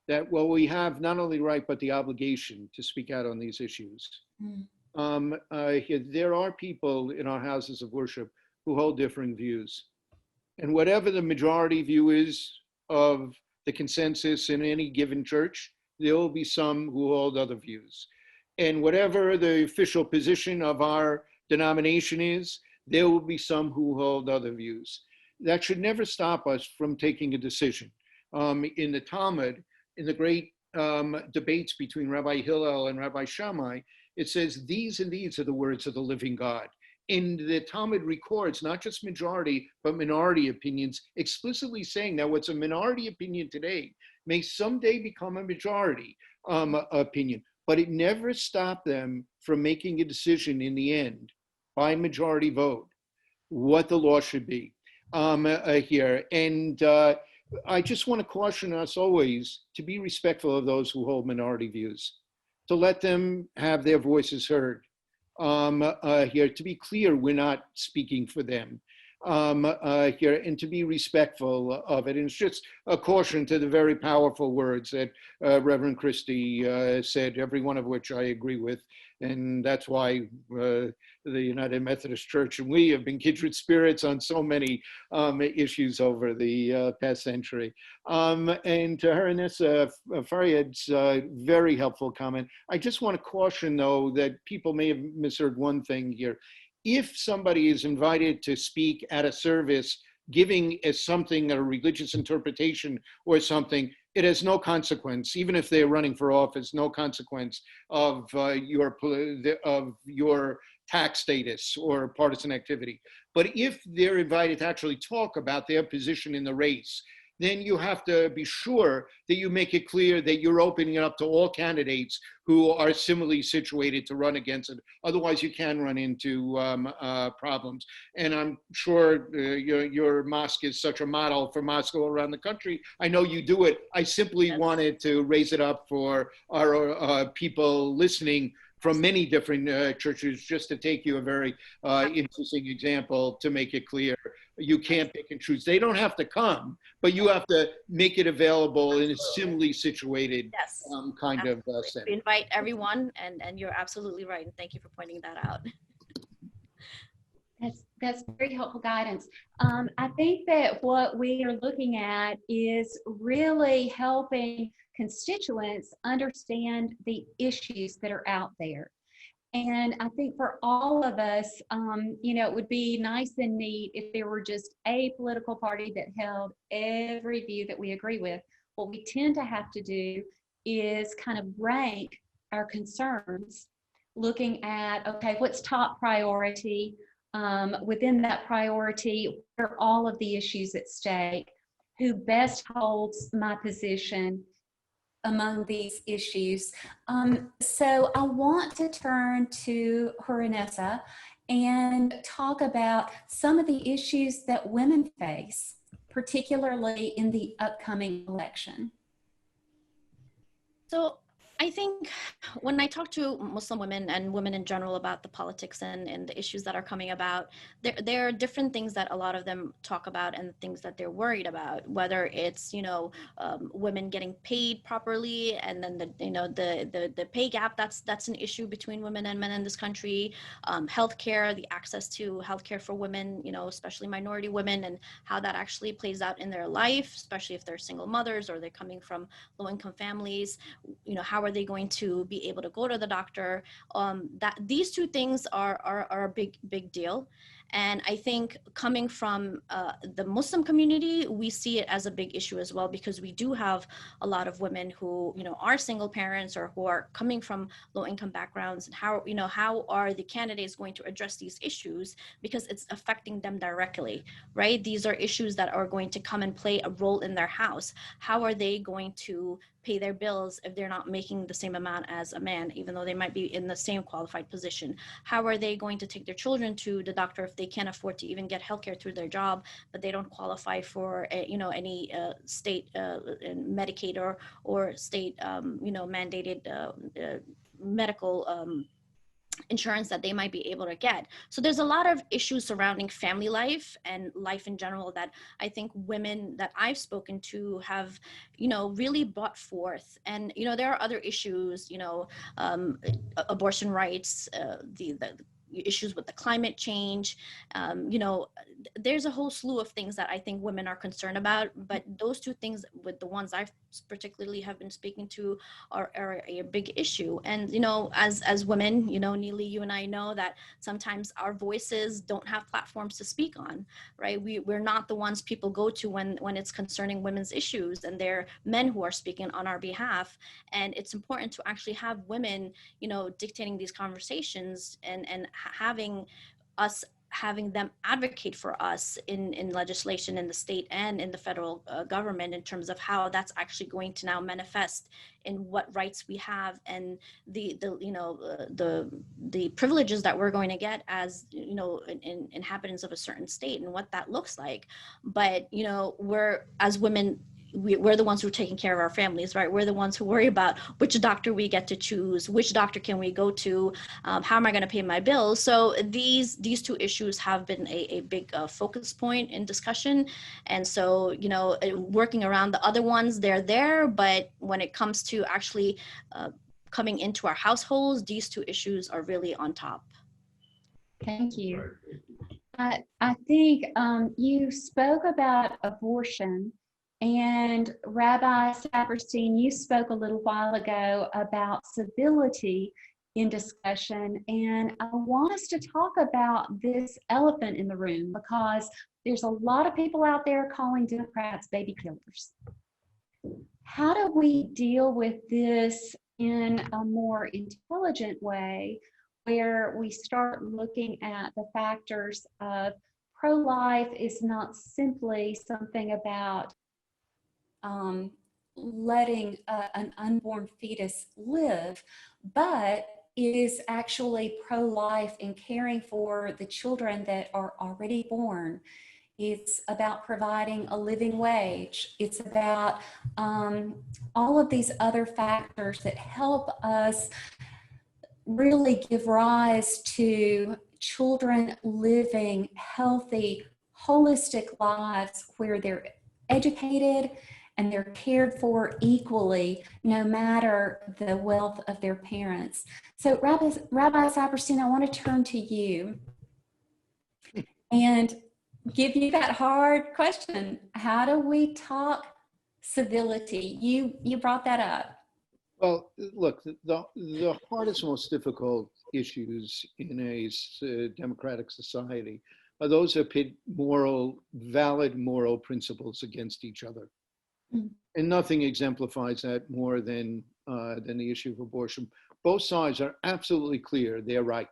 that while we have not only the right, but the obligation to speak out on these issues, there are people in our houses of worship who hold differing views. And whatever the majority view is of the consensus in any given church, there will be some who hold other views. And whatever the official position of our denomination is, there will be some who hold other views. That should never stop us from taking a decision. In the Talmud, in the great debates between Rabbi Hillel and Rabbi Shammai, it says, these and these are the words of the living God. And the Talmud records not just majority, but minority opinions, explicitly saying that what's a minority opinion today may someday become a majority opinion. But it never stopped them from making a decision in the end by majority vote what the law should be here. And I just want to caution us always to be respectful of those who hold minority views, to let them have their voices heard. Here, to be clear, we're not speaking for them here, and to be respectful of it. And it's just a caution to the very powerful words that Reverend Christie said, every one of which I agree with. And that's why the United Methodist Church and we have been kindred spirits on so many issues over the past century. And to Hurunnessa Fariad's very helpful comment, I just want to caution, though, that people may have misheard one thing here. If somebody is invited to speak at a service, giving as something a religious interpretation or something, it has no consequence, even if they're running for office, no consequence of your tax status or partisan activity. But if they're invited to actually talk about their position in the race, then you have to be sure that you make it clear that you're opening it up to all candidates who are similarly situated to run against it. Otherwise, you can run into problems. And I'm sure your mosque is such a model for mosques around the country. I know you do it. I simply wanted to raise it up for our people listening from many different churches, just to take you a very interesting example to make it clear. You can't pick and choose. They don't have to come, but you have to make it available in a similarly situated kind of sense. We invite everyone, and you're absolutely right. And thank you for pointing that out. That's very helpful guidance. I think that what we are looking at is really helping constituents understand the issues that are out there. And I think for all of us, it would be nice and neat if there were just a political party that held every view that we agree with. What we tend to have to do is kind of rank our concerns, looking at, okay, what's top priority? Within that priority, what are all of the issues at stake? Who best holds my position among these issues? So I want to turn to Hurunnessa and talk about some of the issues that women face, particularly in the upcoming election. So I think when I talk to Muslim women and women in general about the politics and the issues that are coming about, there are different things that a lot of them talk about and things that they're worried about, whether it's, women getting paid properly, and then the pay gap, that's an issue between women and men in this country, healthcare, the access to healthcare for women, especially minority women, and how that actually plays out in their life, especially if they're single mothers or they're coming from low-income families. How are they going to be able to go to the doctor? That these two things are a big deal. And I think coming from the Muslim community, we see it as a big issue as well, because we do have a lot of women who, are single parents or who are coming from low-income backgrounds. And how are the candidates going to address these issues? Because it's affecting them directly, right? These are issues that are going to come and play a role in their house. How are they going to pay their bills if they're not making the same amount as a man, even though they might be in the same qualified position? How are they going to take their children to the doctor if they can't afford to even get healthcare through their job, but they don't qualify for any state Medicaid or state mandated medical insurance that they might be able to get? So there's a lot of issues surrounding family life and life in general that I think women that I've spoken to have, really brought forth. And, there are other issues, abortion rights, the issues with the climate change. There's a whole slew of things that I think women are concerned about, but those two things, with the ones I've particularly have been speaking to, are a big issue. And as women, Neely, you and I know that sometimes our voices don't have platforms to speak on, right? We're not the ones people go to when it's concerning women's issues, and they're men who are speaking on our behalf. And it's important to actually have women, dictating these conversations and having us having them advocate for us in legislation in the state and in the federal government in terms of how that's actually going to now manifest in what rights we have and the privileges that we're going to get as inhabitants of a certain state and what that looks like. But we're, as women, we're the ones who are taking care of our families, right? We're the ones who worry about which doctor we get to choose, which doctor can we go to, how am I going to pay my bills? So these two issues have been a big focus point in discussion. And so, working around the other ones, they're there, but when it comes to actually coming into our households, these two issues are really on top. Thank you. I think you spoke about abortion, and Rabbi Saperstein, you spoke a little while ago about civility in discussion, and I want us to talk about this elephant in the room because there's a lot of people out there calling Democrats baby killers. How do we deal with this in a more intelligent way, where we start looking at the factors of pro-life is not simply something about letting an unborn fetus live, but it is actually pro-life in caring for the children that are already born. It's about providing a living wage. It's about all of these other factors that help us really give rise to children living healthy, holistic lives where they're educated and they're cared for equally, no matter the wealth of their parents. So Rabbi Saperstein, I want to turn to you and give you that hard question. How do we talk civility? You brought that up. Well, look, the hardest, most difficult issues in a democratic society are those that pit valid moral principles against each other. Mm. And nothing exemplifies that more than the issue of abortion. Both sides are absolutely clear they're right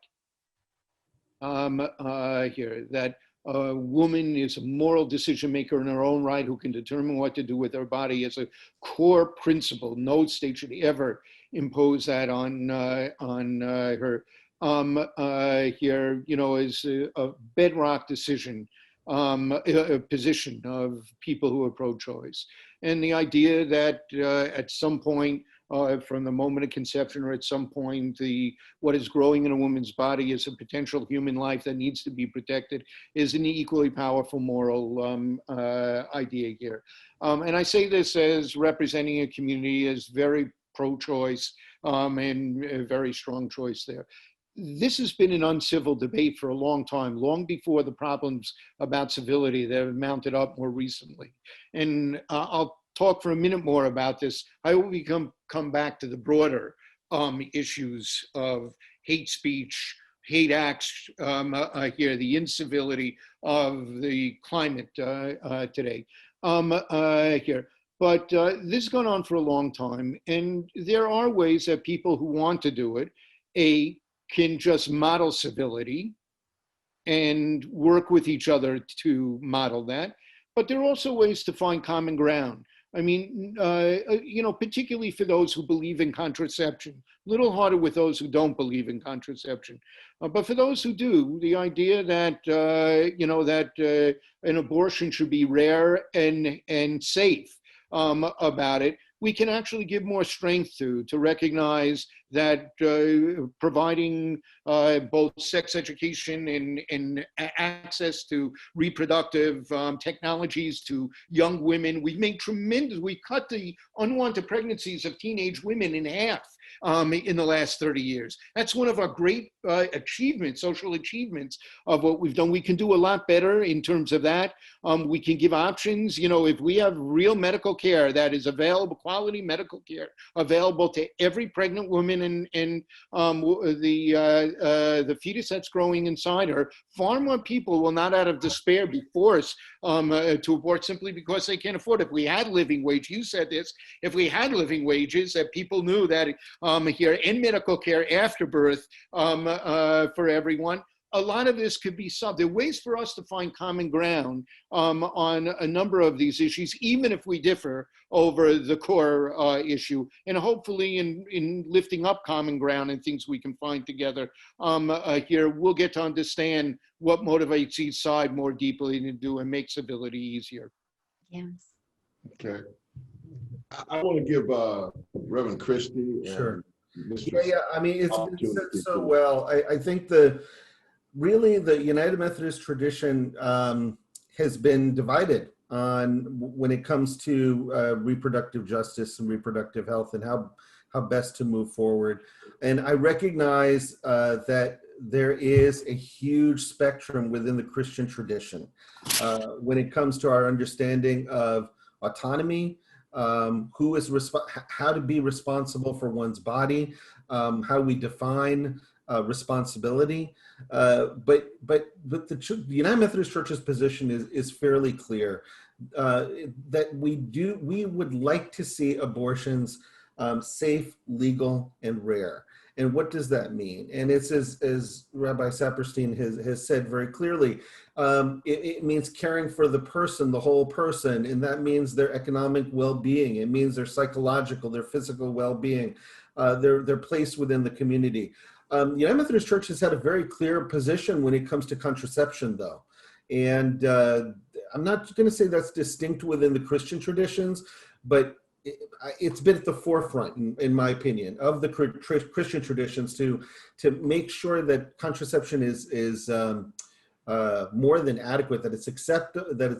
here, that a woman is a moral decision maker in her own right who can determine what to do with her body as a core principle. No state should ever impose that on her. Here, is a bedrock decision, a position of people who are pro-choice. And the idea that at some point, from the moment of conception or at some point, what is growing in a woman's body is a potential human life that needs to be protected is an equally powerful moral idea here. And I say this as representing a community as very pro-choice and a very strong choice there. This has been an uncivil debate for a long time, long before the problems about civility that have mounted up more recently. And I'll talk for a minute more about this. I will come back to the broader issues of hate speech, hate acts here, the incivility of the climate today here. But this has gone on for a long time, and there are ways that people who want to do it, can just model civility and work with each other to model that. But there are also ways to find common ground. I mean, particularly for those who believe in contraception, a little harder with those who don't believe in contraception. But for those who do, the idea that, an abortion should be rare and safe about it, we can actually give more strength to recognize that providing both sex education and access to reproductive technologies to young women, we've cut the unwanted pregnancies of teenage women in half in the last 30 years. That's one of our great achievements, social achievements of what we've done. We can do a lot better in terms of that. We can give options. If we have real medical care that is available, quality medical care available to every pregnant woman and the fetus that's growing inside her, far more people will not out of despair be forced to abort simply because they can't afford it. If we had living wage, you said this, if we had living wages that people knew that here in medical care after birth for everyone, a lot of this could be solved. There are ways for us to find common ground on a number of these issues, even if we differ over the core issue, and hopefully in lifting up common ground and things we can find together here, we'll get to understand what motivates each side more deeply to do and make civility easier. Yes. Okay. I want to give Reverend Christie and Sure. Mr. Yeah. I mean, it's been opportunity said so to- well. I think really the United Methodist tradition has been divided on when it comes to reproductive justice and reproductive health and how best to move forward. And I recognize that there is a huge spectrum within the Christian tradition when it comes to our understanding of autonomy, who is how to be responsible for one's body, how we define responsibility. But the United Methodist Church's position is fairly clear that we would like to see abortions safe, legal, and rare. And what does that mean? And it's as Rabbi Saperstein has said very clearly, it means caring for the person, the whole person, and that means their economic well-being. It means their psychological, their physical well-being, their place within the community. The United Methodist Church has had a very clear position when it comes to contraception, though. And I'm not going to say that's distinct within the Christian traditions, but it's been at the forefront, in my opinion, of the Christian traditions to make sure that contraception is more than adequate, that it's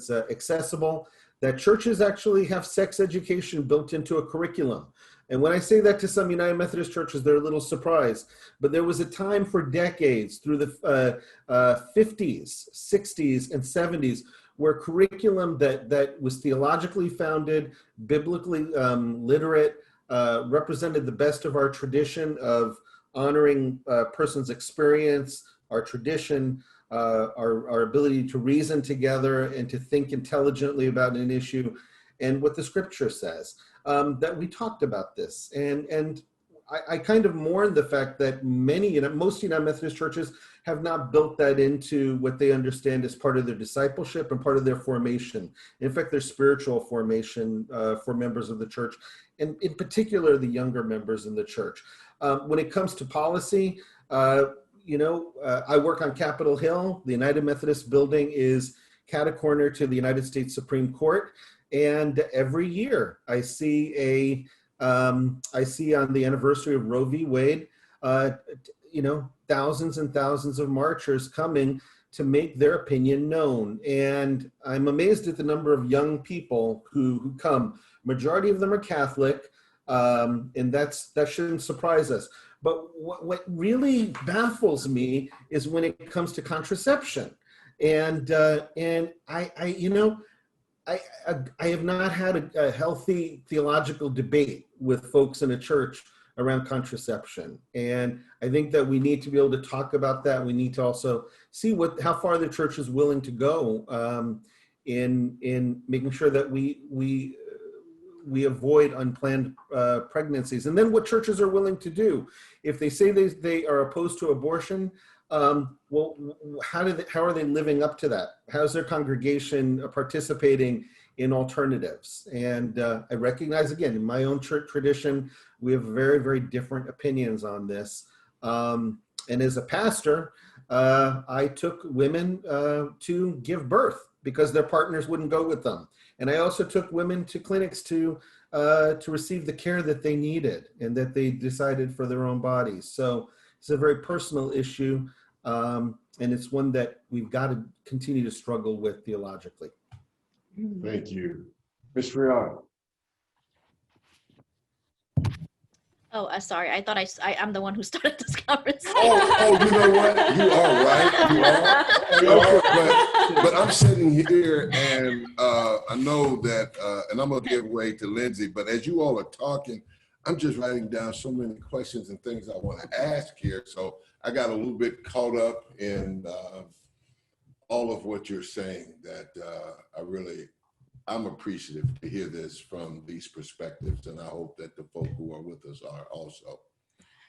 accessible, that churches actually have sex education built into a curriculum. And when I say that to some United Methodist churches, they're a little surprised. But there was a time for decades through the 50s, 60s, and 70s where curriculum that was theologically founded, biblically literate, represented the best of our tradition of honoring a person's experience, our tradition, our ability to reason together and to think intelligently about an issue, and what the scripture says. That we talked about this. And I kind of mourn the fact that most United Methodist churches have not built that into what they understand as part of their discipleship and part of their formation. In fact, their spiritual formation for members of the church, and in particular, the younger members in the church. When it comes to policy, I work on Capitol Hill. The United Methodist building is catacorner to the United States Supreme Court. And every year I see on the anniversary of Roe v. Wade, thousands and thousands of marchers coming to make their opinion known. And I'm amazed at the number of young people who come. Majority of them are Catholic, and that shouldn't surprise us. But what really baffles me is when it comes to contraception. And I have not had a healthy theological debate with folks in a church around contraception. And I think that we need to be able to talk about that. We need to also see how far the church is willing to go in making sure that we avoid unplanned pregnancies. And then what churches are willing to do. If they say they are opposed to abortion, well, how are they living up to that? How's their congregation participating in alternatives? And I recognize, again, in my own church tradition, we have very, very different opinions on this. And as a pastor, I took women to give birth because their partners wouldn't go with them. And I also took women to clinics to receive the care that they needed and that they decided for their own bodies. So it's a very personal issue, and it's one that we've got to continue to struggle with theologically. Thank you. Ms. Fariad. Oh, sorry. I thought I'm the one who started this conversation. Oh, you know what? You are right. You are. But I'm sitting here and I know that, and I'm going to give way to Lindsay, but as you all are talking, I'm just writing down so many questions and things I want to ask here. So I got a little bit caught up in all of what you're saying that I'm appreciative to hear this from these perspectives, and I hope that the folk who are with us are also.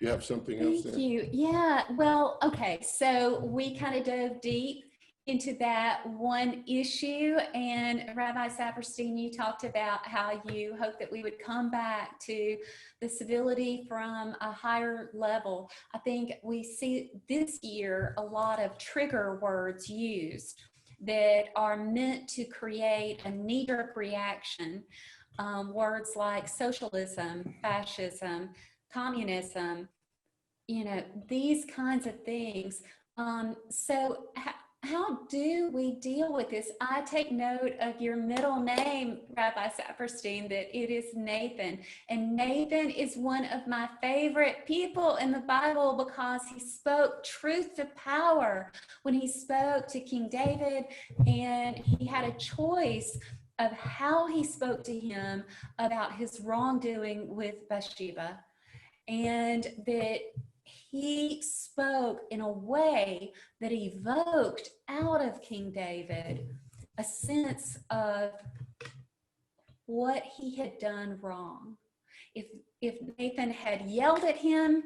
You have something else Thank there? you. Yeah, well, okay, so we kind of dove deep into that one issue, and Rabbi Saperstein, you talked about how you hope that we would come back to the civility from a higher level. I think we see this year a lot of trigger words used that are meant to create a knee-jerk reaction. Words like socialism, fascism, communism, you know, these kinds of things. So how do we deal with this? I take note of your middle name, Rabbi Saperstein, that it is Nathan. And Nathan is one of my favorite people in the Bible because he spoke truth to power when he spoke to King David, and he had a choice of how he spoke to him about his wrongdoing with Bathsheba, and that he spoke in a way that evoked out of King David a sense of what he had done wrong. If Nathan had yelled at him,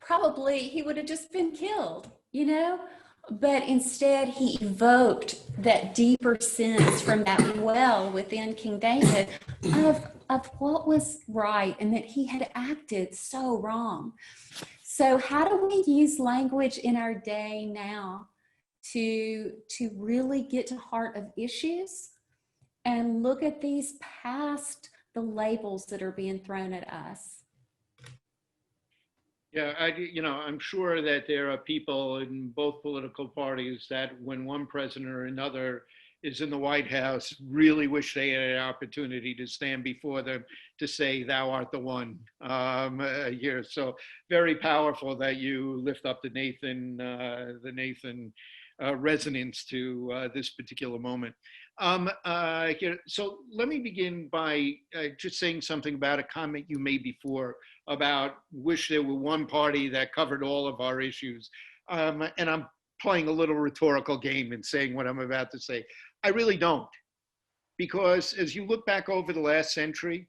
probably he would have just been killed, you know? But instead, he evoked that deeper sense from that well within King David of what was right and that he had acted so wrong. So how do we use language in our day now to really get to the heart of issues and look at these past the labels that are being thrown at us? Yeah, I'm sure that there are people in both political parties that when one president or another is in the White House, really wish they had an opportunity to stand before them to say, "Thou art the one." Here, so very powerful that you lift up the Nathan resonance to this particular moment. So let me begin by just saying something about a comment you made before about wish there were one party that covered all of our issues. And I'm playing a little rhetorical game and saying what I'm about to say. I really don't. Because as you look back over the last century,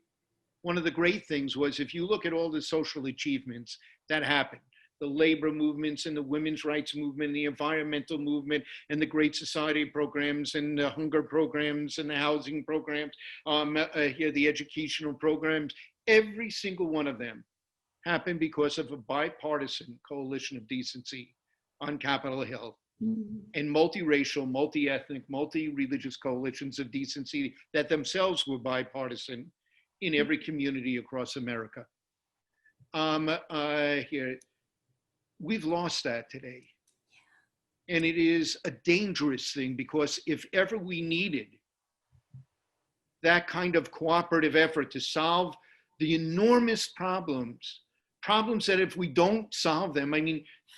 one of the great things was if you look at all the social achievements that happened, the labor movements and the women's rights movement, the environmental movement and the Great Society programs and the hunger programs and the housing programs, here the educational programs, every single one of them happened because of a bipartisan coalition of decency on Capitol Hill. And multiracial, multi-ethnic, multi-religious coalitions of decency that themselves were bipartisan in every community across America. Here, we've lost that today. And it is a dangerous thing because if ever we needed that kind of cooperative effort to solve the enormous problems that if we don't solve them,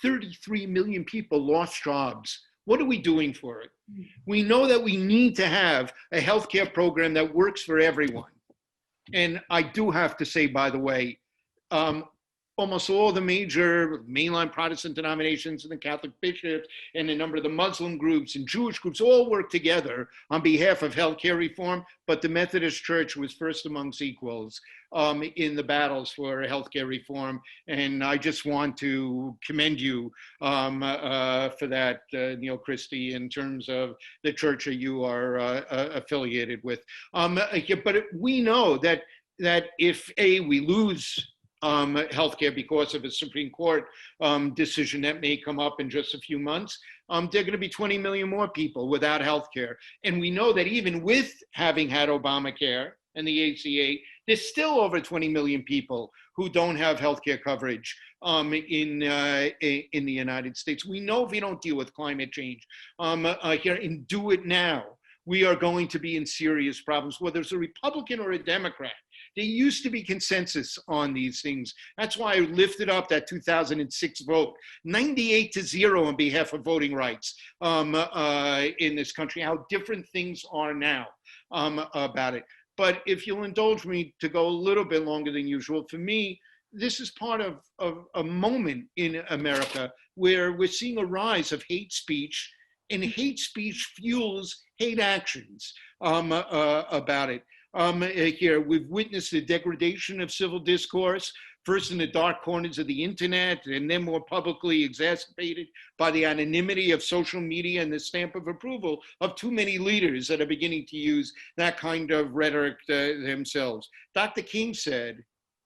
33 million people lost jobs. What are we doing for it? We know that we need to have a healthcare program that works for everyone. And I do have to say, by the way, almost all the major mainline Protestant denominations and the Catholic bishops and a number of the Muslim groups and Jewish groups all work together on behalf of healthcare reform, but the Methodist Church was first amongst equals in the battles for healthcare reform. And I just want to commend you for that, Neal Christie, in terms of the church that you are affiliated with. But we know that if we lose healthcare because of a Supreme Court decision that may come up in just a few months, there are going to be 20 million more people without healthcare. And we know that even with having had Obamacare and the ACA, there's still over 20 million people who don't have healthcare coverage in the United States. We know if we don't deal with climate change here and do it now, we are going to be in serious problems, whether it's a Republican or a Democrat. There used to be consensus on these things. That's why I lifted up that 2006 vote, 98-0 on behalf of voting rights in this country, how different things are now about it. But if you'll indulge me to go a little bit longer than usual, for me, this is part of a moment in America where we're seeing a rise of hate speech, and hate speech fuels hate actions about it. Here, we've witnessed the degradation of civil discourse first in the dark corners of the internet, and then more publicly exacerbated by the anonymity of social media and the stamp of approval of too many leaders that are beginning to use that kind of rhetoric themselves. Dr. King said,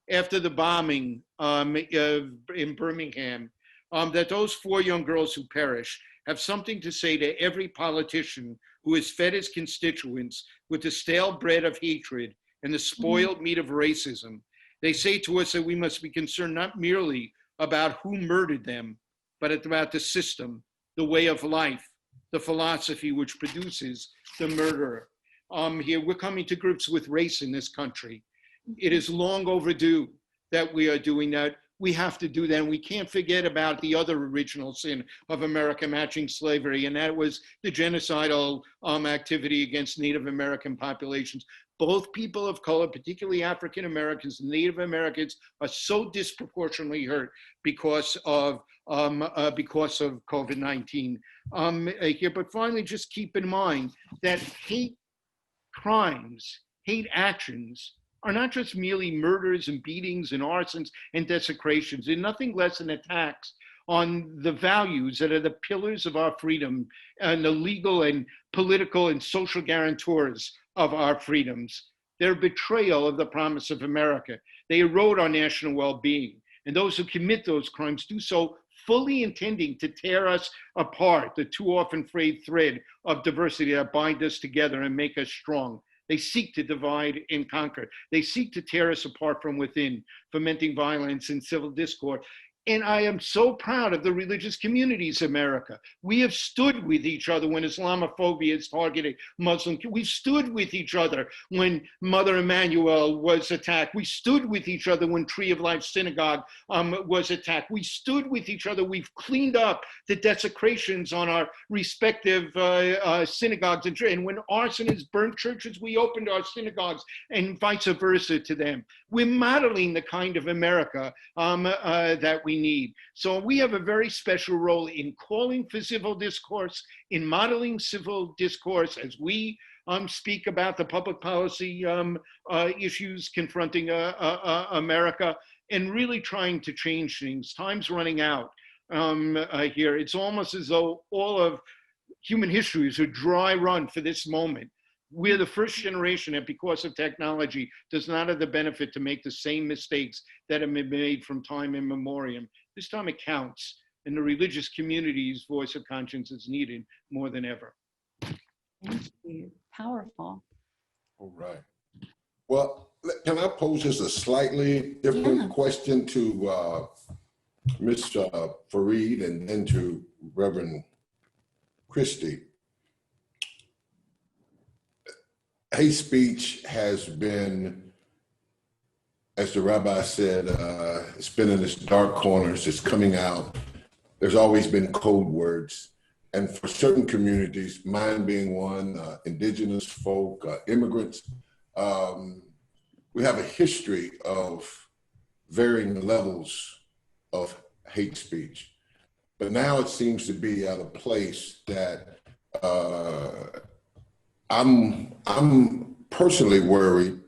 after the bombing in Birmingham, that those 4 young girls who perished have something to say to every politician who has fed his constituents with the stale bread of hatred and the spoiled meat of racism. They say to us that we must be concerned not merely about who murdered them, but about the system, the way of life, the philosophy which produces the murderer. Here we're coming to grips with race in this country. It is long overdue that we are doing that. We have to do that. And we can't forget about the other original sin of America matching slavery, and that was the genocidal activity against Native American populations. Both people of color, particularly African Americans, Native Americans, are so disproportionately hurt because of COVID-19 here. But finally, just keep in mind that hate crimes, hate actions are not just merely murders and beatings and arsons and desecrations. They're nothing less than attacks on the values that are the pillars of our freedom and the legal and political and social guarantors of our freedoms. They're betrayal of the promise of America. They erode our national well-being. And those who commit those crimes do so fully intending to tear us apart, the too often frayed thread of diversity that bind us together and make us strong. They seek to divide and conquer. They seek to tear us apart from within, fomenting violence and civil discord. And I am so proud of the religious communities of America. We have stood with each other when Islamophobia is targeting Muslims. We stood with each other when Mother Emanuel was attacked. We stood with each other when Tree of Life Synagogue was attacked. We stood with each other. We've cleaned up the desecrations on our respective synagogues. And when arsonists burned churches, we opened our synagogues and vice versa to them. We're modeling the kind of America that we need. So we have a very special role in calling for civil discourse, in modeling civil discourse as we speak about the public policy issues confronting America, and really trying to change things. Time's running out here. It's almost as though all of human history is a dry run for this moment. We're the first generation that, because of technology, does not have the benefit to make the same mistakes that have been made from time immemorial. This time it counts, and the religious community's voice of conscience is needed more than ever. Thank you. Powerful. All right. Well, can I pose just a slightly different question to Ms. Fariad and then to Reverend Christie? Hate speech has been, as the rabbi said, it's been in its dark corners, it's coming out. There's always been code words. And for certain communities, mine being one, indigenous folk, immigrants, we have a history of varying levels of hate speech. But now it seems to be at a place that I'm personally worried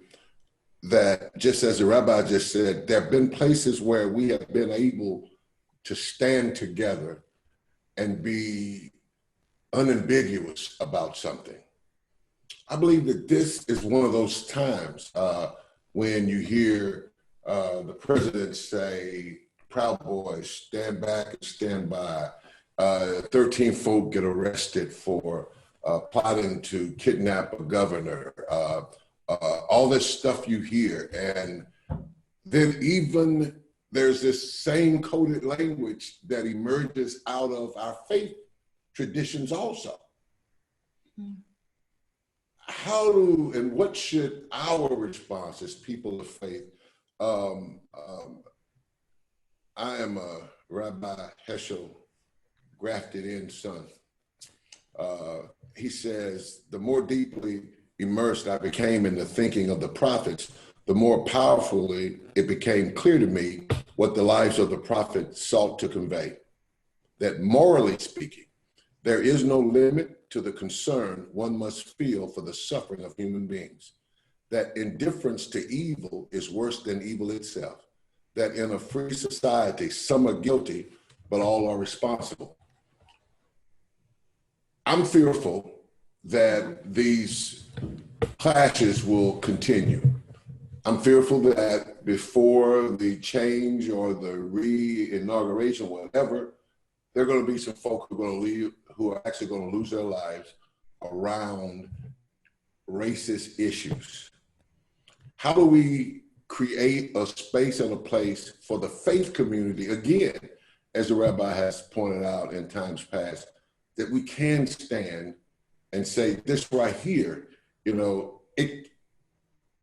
that, just as the rabbi just said, there have been places where we have been able to stand together and be unambiguous about something. I believe that this is one of those times when you hear the president say, Proud Boys, stand back and stand by. 13 folk get arrested for plotting to kidnap a governor, all this stuff you hear. And then even there's this same coded language that emerges out of our faith traditions also. How do, and what should our response as people of faith? I am a Rabbi Heschel grafted in son. He says, the more deeply immersed I became in the thinking of the prophets, the more powerfully it became clear to me what the lives of the prophets sought to convey. That morally speaking, there is no limit to the concern one must feel for the suffering of human beings. That indifference to evil is worse than evil itself. that in a free society, some are guilty, but all are responsible. I'm fearful that these clashes will continue. I'm fearful that before the change or the re-inauguration, whatever, there are going to be some folk who are going to leave, who are actually going to lose their lives around racist issues. How do we create a space and a place for the faith community, again, as the rabbi has pointed out in times past, that we can stand and say, this right here, you know, it,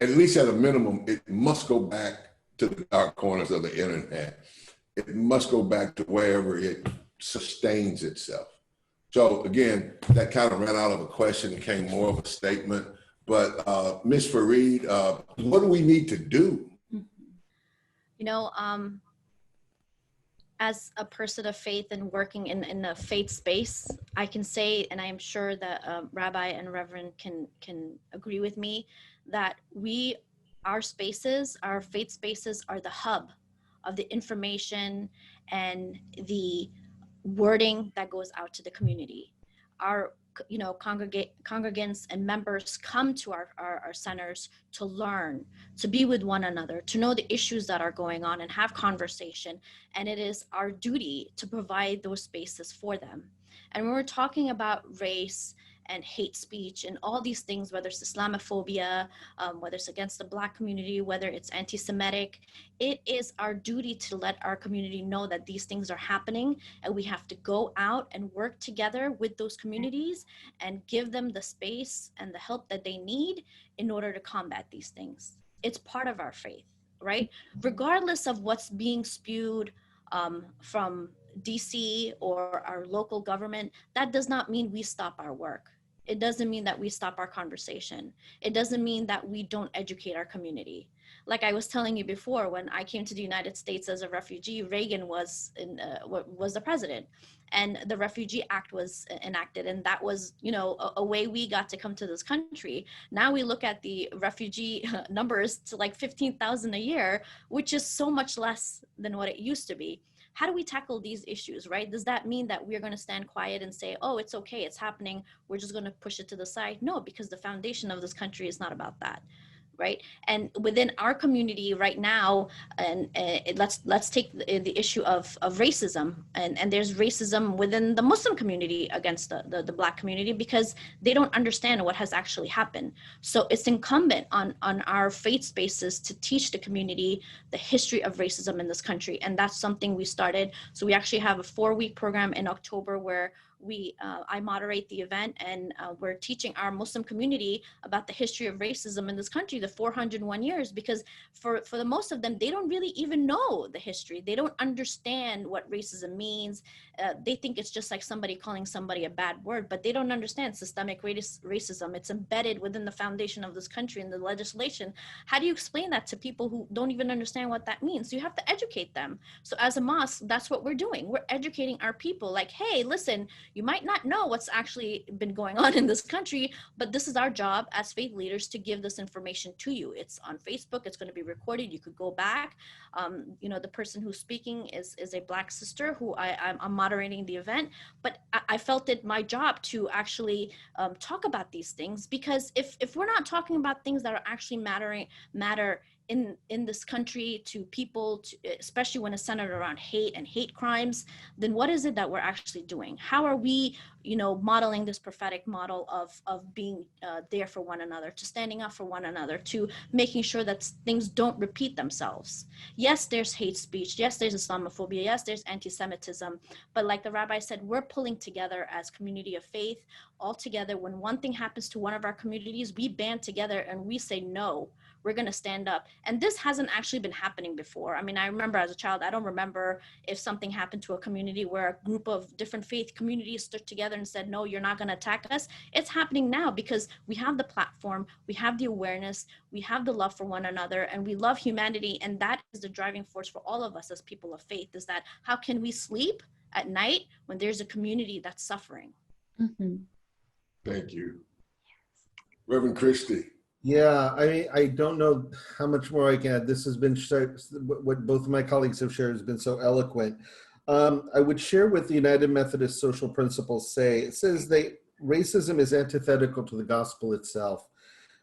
at least at a minimum, it must go back to the dark corners of the internet. It must go back to wherever it sustains itself. So again, that kind of ran out of a question, became more of a statement. But Ms. Fariad, what do we need to do? You know, as a person of faith and working in the faith space, I can say, and I am sure that Rabbi and Reverend can agree with me, that our spaces, our faith spaces are the hub of the information and the wording that goes out to the community. Our congregants and members come to our centers to learn, to be with one another, to know the issues that are going on and have conversation. And it is our duty to provide those spaces for them. And when we're talking about race and hate speech and all these things, whether it's Islamophobia, whether it's against the Black community, whether it's anti-Semitic, it is our duty to let our community know that these things are happening, and we have to go out and work together with those communities and give them the space and the help that they need in order to combat these things. It's part of our faith, right? Regardless of what's being spewed from DC or our local government, that does not mean we stop our work. It doesn't mean that we stop our conversation. It doesn't mean that we don't educate our community. Like I was telling you before, when I came to the United States as a refugee, Reagan was the president, and the Refugee Act was enacted, and that was, you know, a way we got to come to this country. Now we look at the refugee numbers to like 15,000 a year, which is so much less than what it used to be. How do we tackle these issues, right? Does that mean that we're going to stand quiet and say, oh, it's okay, it's happening, we're just going to push it to the side? No, because the foundation of this country is not about that, right? And within our community right now, and let's take the issue of racism, and there's racism within the Muslim community against the Black community because they don't understand what has actually happened. So it's incumbent on our faith spaces to teach the community the history of racism in this country, and that's something we started. So we actually have a 4-week program in October where I moderate the event, and we're teaching our Muslim community about the history of racism in this country, the 401 years, because for the most of them, they don't really even know the history. They don't understand what racism means. They think it's just like somebody calling somebody a bad word, but they don't understand systemic racism. It's embedded within the foundation of this country and the legislation. How do you explain that to people who don't even understand what that means? So you have to educate them. So as a mosque, that's what we're doing. We're educating our people like, hey, listen, you might not know what's actually been going on in this country, but this is our job as faith leaders to give this information to you. It's on Facebook. It's going to be recorded. You could go back. You know, the person who's speaking is a Black sister who I'm moderating the event, but I felt it my job to actually talk about these things, because if we're not talking about things that are actually matter in this country to people, especially when it's centered around hate and hate crimes, then what is it that we're actually doing? How are we, you know, modeling this prophetic model of being there for one another, to standing up for one another, to making sure that things don't repeat themselves? Yes, there's hate speech. Yes, there's Islamophobia. Yes, there's anti-Semitism. But like the rabbi said, we're pulling together as community of faith all together. When one thing happens to one of our communities, we band together and we say, no, we're going to stand up. And this hasn't actually been happening before. I mean, I remember as a child, I don't remember if something happened to a community where a group of different faith communities stood together and said, no, you're not going to attack us. It's happening now because we have the platform, we have the awareness, we have the love for one another, and we love humanity. And that is the driving force for all of us as people of faith, is that how can we sleep at night when there's a community that's suffering? Mm-hmm. Thank you. Reverend Christie. Yeah, I mean, I don't know how much more I can add. This has been what both of my colleagues have shared has been so eloquent. I would share what the United Methodist Social Principles say. It says that racism is antithetical to the gospel itself.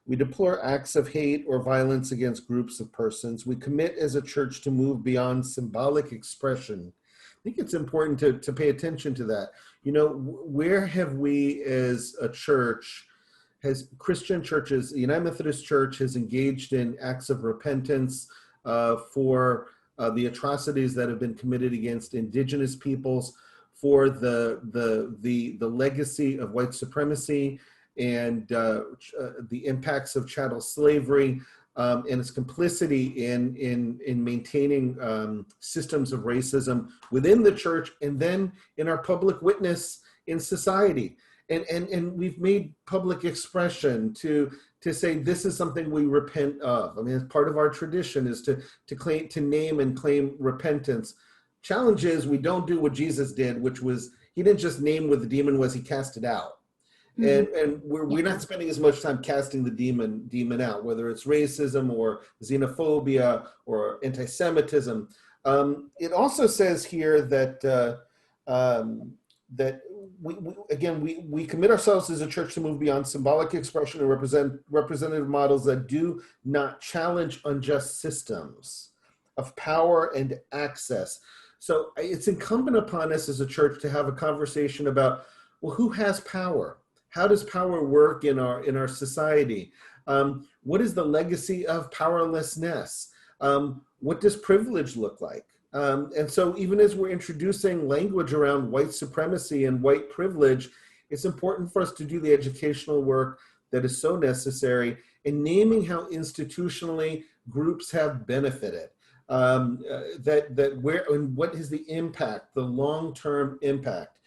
We deplore acts of hate or violence against groups of persons. We commit as a church to move beyond symbolic expression. I think it's important to pay attention to that. You know, where have we as a church, has Christian churches, the United Methodist Church has engaged in acts of repentance for the atrocities that have been committed against indigenous peoples, for the legacy of white supremacy and the impacts of chattel slavery and its complicity in maintaining systems of racism within the church and then in our public witness in society. And we've made public expression to say this is something we repent of. I mean, as part of our tradition is to name and claim repentance. Challenge is we don't do what Jesus did, which was he didn't just name what the demon was, he cast it out. And we're not spending as much time casting the demon out, whether it's racism or xenophobia or anti-Semitism. It also says here that that we commit ourselves as a church to move beyond symbolic expression and representative models that do not challenge unjust systems of power and access. So it's incumbent upon us as a church to have a conversation about, well, who has power? How does power work in our society? What is the legacy of powerlessness? What does privilege look like? And so even as we're introducing language around white supremacy and white privilege, it's important for us to do the educational work that is so necessary in naming how institutionally groups have benefited. Where and what is the impact, the long-term impact.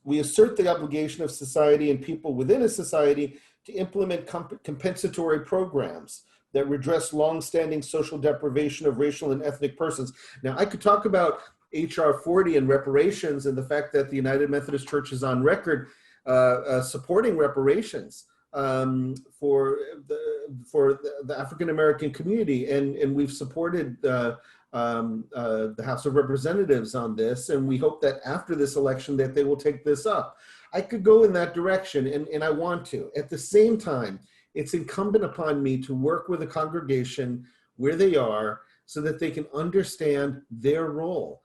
We assert the obligation of society and people within a society to implement compensatory programs that redress long-standing social deprivation of racial and ethnic persons. Now, I could talk about HR 40 and reparations and the fact that the United Methodist Church is on record supporting reparations for the African-American community. And we've supported the House of Representatives on this, and we hope that after this election that they will take this up. I could go in that direction, and I want to. At the same time, it's incumbent upon me to work with a congregation where they are so that they can understand their role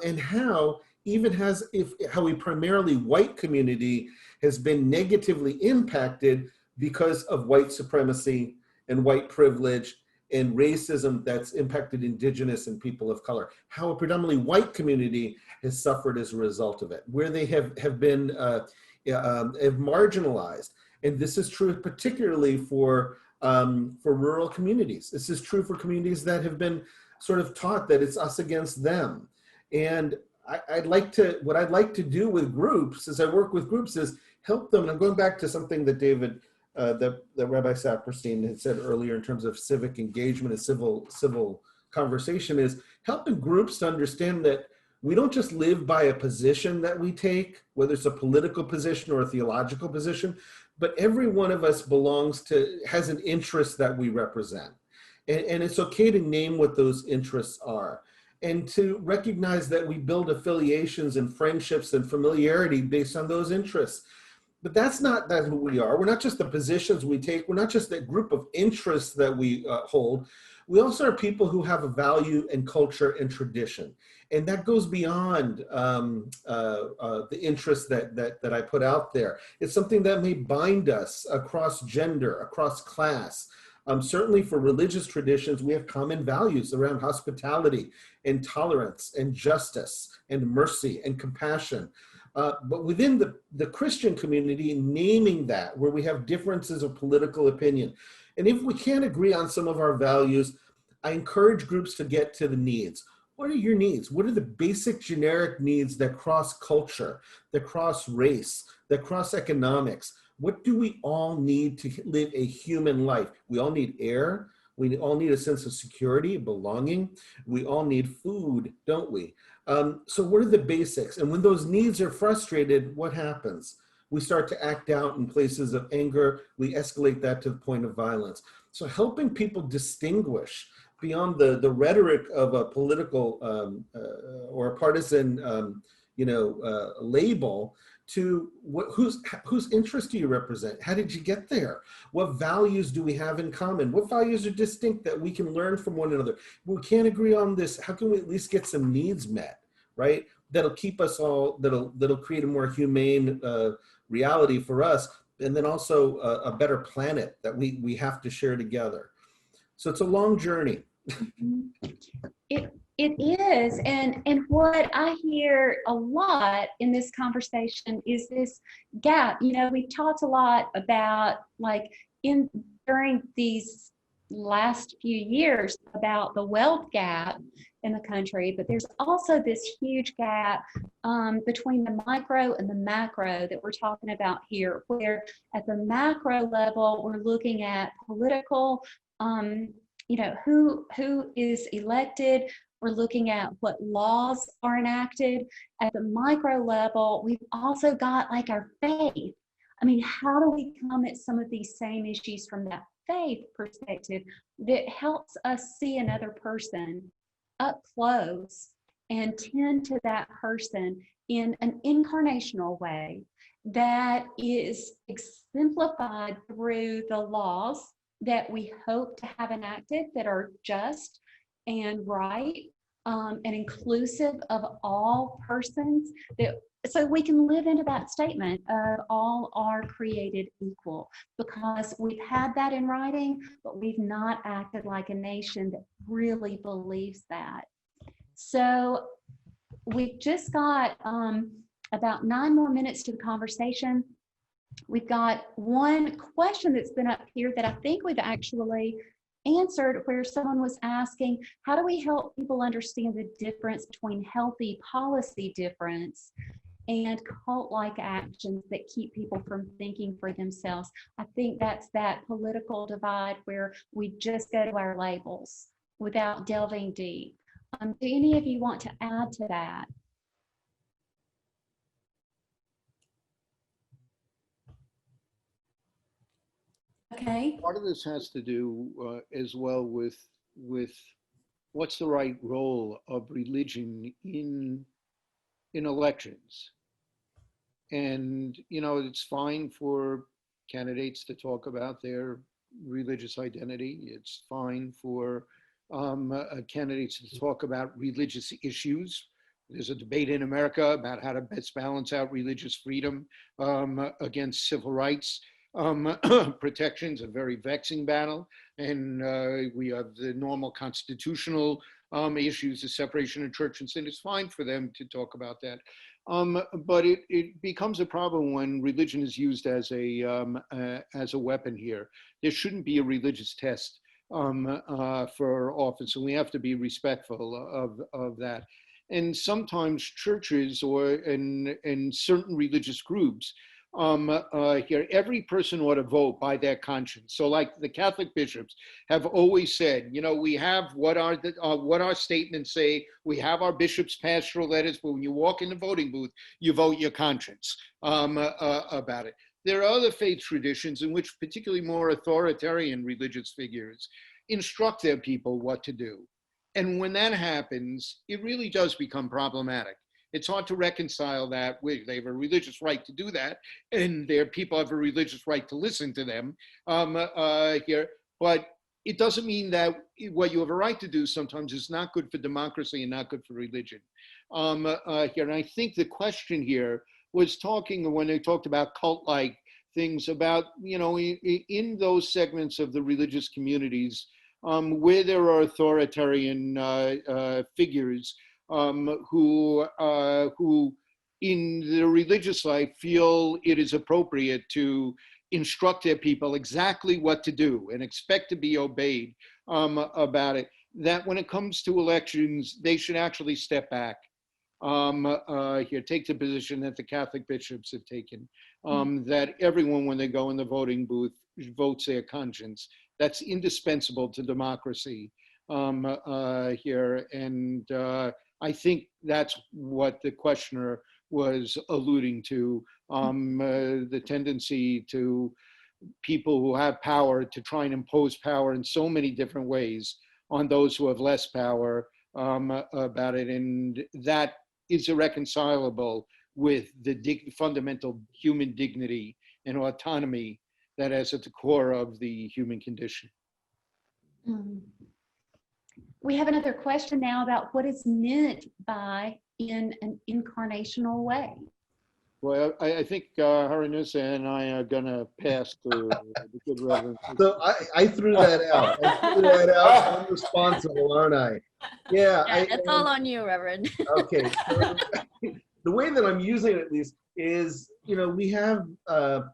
and how a primarily white community has been negatively impacted because of white supremacy and white privilege and racism that's impacted indigenous and people of color, how a predominantly white community has suffered as a result of it, where they have been marginalized. And this is true particularly for rural communities. This is true for communities that have been sort of taught that it's us against them. And what I'd like to do with groups, as I work with groups, is help them. And I'm going back to something that that Rabbi Saperstein had said earlier in terms of civic engagement and civil conversation, is helping groups to understand that we don't just live by a position that we take, whether it's a political position or a theological position, but every one of us has an interest that we represent. And it's okay to name what those interests are and to recognize that we build affiliations and friendships and familiarity based on those interests. But that's who we are. We're not just the positions we take. We're not just that group of interests that we hold. We also are people who have a value and culture and tradition. And that goes beyond the interests that I put out there. It's something that may bind us across gender, across class. Certainly for religious traditions, we have common values around hospitality and tolerance and justice and mercy and compassion. But within the Christian community, naming that, where we have differences of political opinion. And if we can't agree on some of our values, I encourage groups to get to the needs. What are your needs? What are the basic generic needs that cross culture, that cross race, that cross economics? What do we all need to live a human life? We all need air. We all need a sense of security, belonging. We all need food, don't we? So what are the basics? And when those needs are frustrated, what happens? we start to act out in places of anger. We escalate that to the point of violence. So helping people distinguish beyond the rhetoric of a political or a partisan label to whose interest do you represent? How did you get there? What values do we have in common? What values are distinct that we can learn from one another? We can't agree on this. How can we at least get some needs met, right? That'll keep us all, that'll create a more humane reality for us, and then also a better planet that we have to share together. So it's a long journey. It is, and what I hear a lot in this conversation is this gap. You know, we've talked a lot about, like, during these last few years, about the wealth gap in the country, but there's also this huge gap between the micro and the macro that we're talking about here, where at the macro level, we're looking at political, who is elected. We're looking at what laws are enacted. At the micro level, we've also got, like, our faith. I mean, how do we come at some of these same issues from that faith perspective that helps us see another person up close and tend to that person in an incarnational way that is exemplified through the laws that we hope to have enacted that are just and right and inclusive of all persons, so we can live into that statement of all are created equal, because we've had that in writing, but we've not acted like a nation that really believes that. So we've just got about 9 more minutes to the conversation. We've got one question that's been up here that I think we've actually answered, where someone was asking, how do we help people understand the difference between healthy policy difference and cult-like actions that keep people from thinking for themselves? I think that's that political divide where we just go to our labels without delving deep. Do any of you want to add to that? Okay. Part of this has to do as well with what's the right role of religion in elections. And, it's fine for candidates to talk about their religious identity. It's fine for candidates to talk about religious issues. There's a debate in America about how to best balance out religious freedom against civil rights protections, a very vexing battle. And we have the normal constitutional issues, the separation of church and state. It's fine for them to talk about that. But it becomes a problem when religion is used as a weapon here. There shouldn't be a religious test for office, and we have to be respectful of that. And sometimes churches and certain religious groups here, every person ought to vote by their conscience. So, like the Catholic bishops have always said, we have what our statements say. We have our bishops' pastoral letters, but when you walk in the voting booth, you vote your conscience about it. There are other faith traditions in which particularly more authoritarian religious figures instruct their people what to do. And when that happens, it really does become problematic. It's hard to reconcile that with, they have a religious right to do that, and their people have a religious right to listen to them here. But it doesn't mean that what you have a right to do sometimes is not good for democracy and not good for religion. Here, and I think the question here was when they talked about cult-like things, about, in those segments of the religious communities where there are authoritarian figures who in the religious life feel it is appropriate to instruct their people exactly what to do and expect to be obeyed about it, that when it comes to elections, they should actually step back. Here, take the position that the Catholic bishops have taken, that everyone, when they go in the voting booth, votes their conscience. That's indispensable to democracy here. And I think that's what the questioner was alluding to, the tendency to people who have power to try and impose power in so many different ways on those who have less power about it. And that is irreconcilable with the fundamental human dignity and autonomy that is at the core of the human condition. We have another question now about what is meant by in an incarnational way. Well, I think Hurunnessa and I are going to pass to the good Reverend. So I threw that out. I threw that out. I'm responsible, aren't I? Yeah. It's all on you, Reverend. Okay. So the way that I'm using it, at least, is, you know, we have